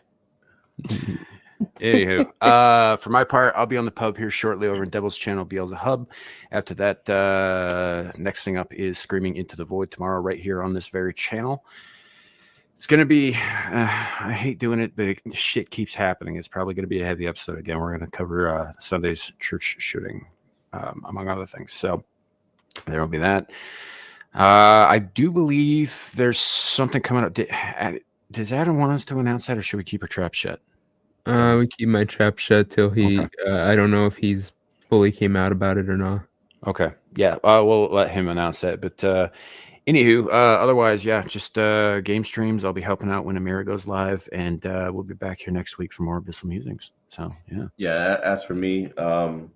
Anywho, for my part, I'll be on the pub here shortly over in Devil's Channel, Beelzebub. After that, next thing up is Screaming Into the Void tomorrow, right here on this very channel. It's going to be, I hate doing it, but shit keeps happening. It's probably going to be a heavy episode again. We're going to cover Sunday's church shooting, among other things. So there will be that. I do believe there's something coming up. Does Adam want us to announce that, or should we keep our trap shut? We keep my trap shut till he. Okay. I don't know if he's fully came out about it or not. Okay. Yeah. We'll let him announce that. But anywho, otherwise, yeah, just game streams. I'll be helping out when Amira goes live, and we'll be back here next week for more Abyssal Musings. So yeah. Yeah. As for me, I'm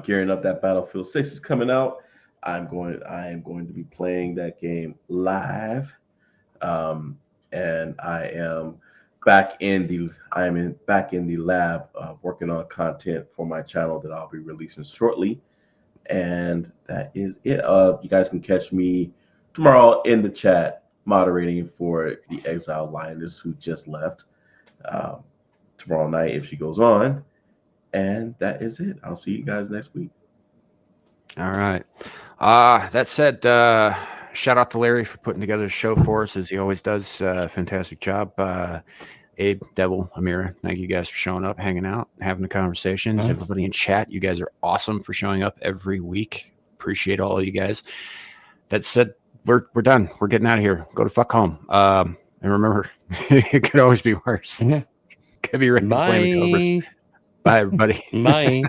gearing up. That Battlefield 6 is coming out. I am going to be playing that game live, and I am back in the lab working on content for my channel that I'll be releasing shortly. And that is it. You guys can catch me tomorrow in the chat moderating for the exiled lioness who just left tomorrow night if she goes on. And that is it. I'll see you guys next week. All right. That said, shout out to Larry for putting together the show for us, as he always does. Fantastic job. Abe, Devil, Amira, thank you guys for showing up, hanging out, having the conversations. Everybody in chat, you guys are awesome for showing up every week. Appreciate all of you guys. That said, we're done. We're getting out of here. Go to fuck home. And remember, it could always be worse. Could be ready to play with Cobras. Bye, everybody. Bye.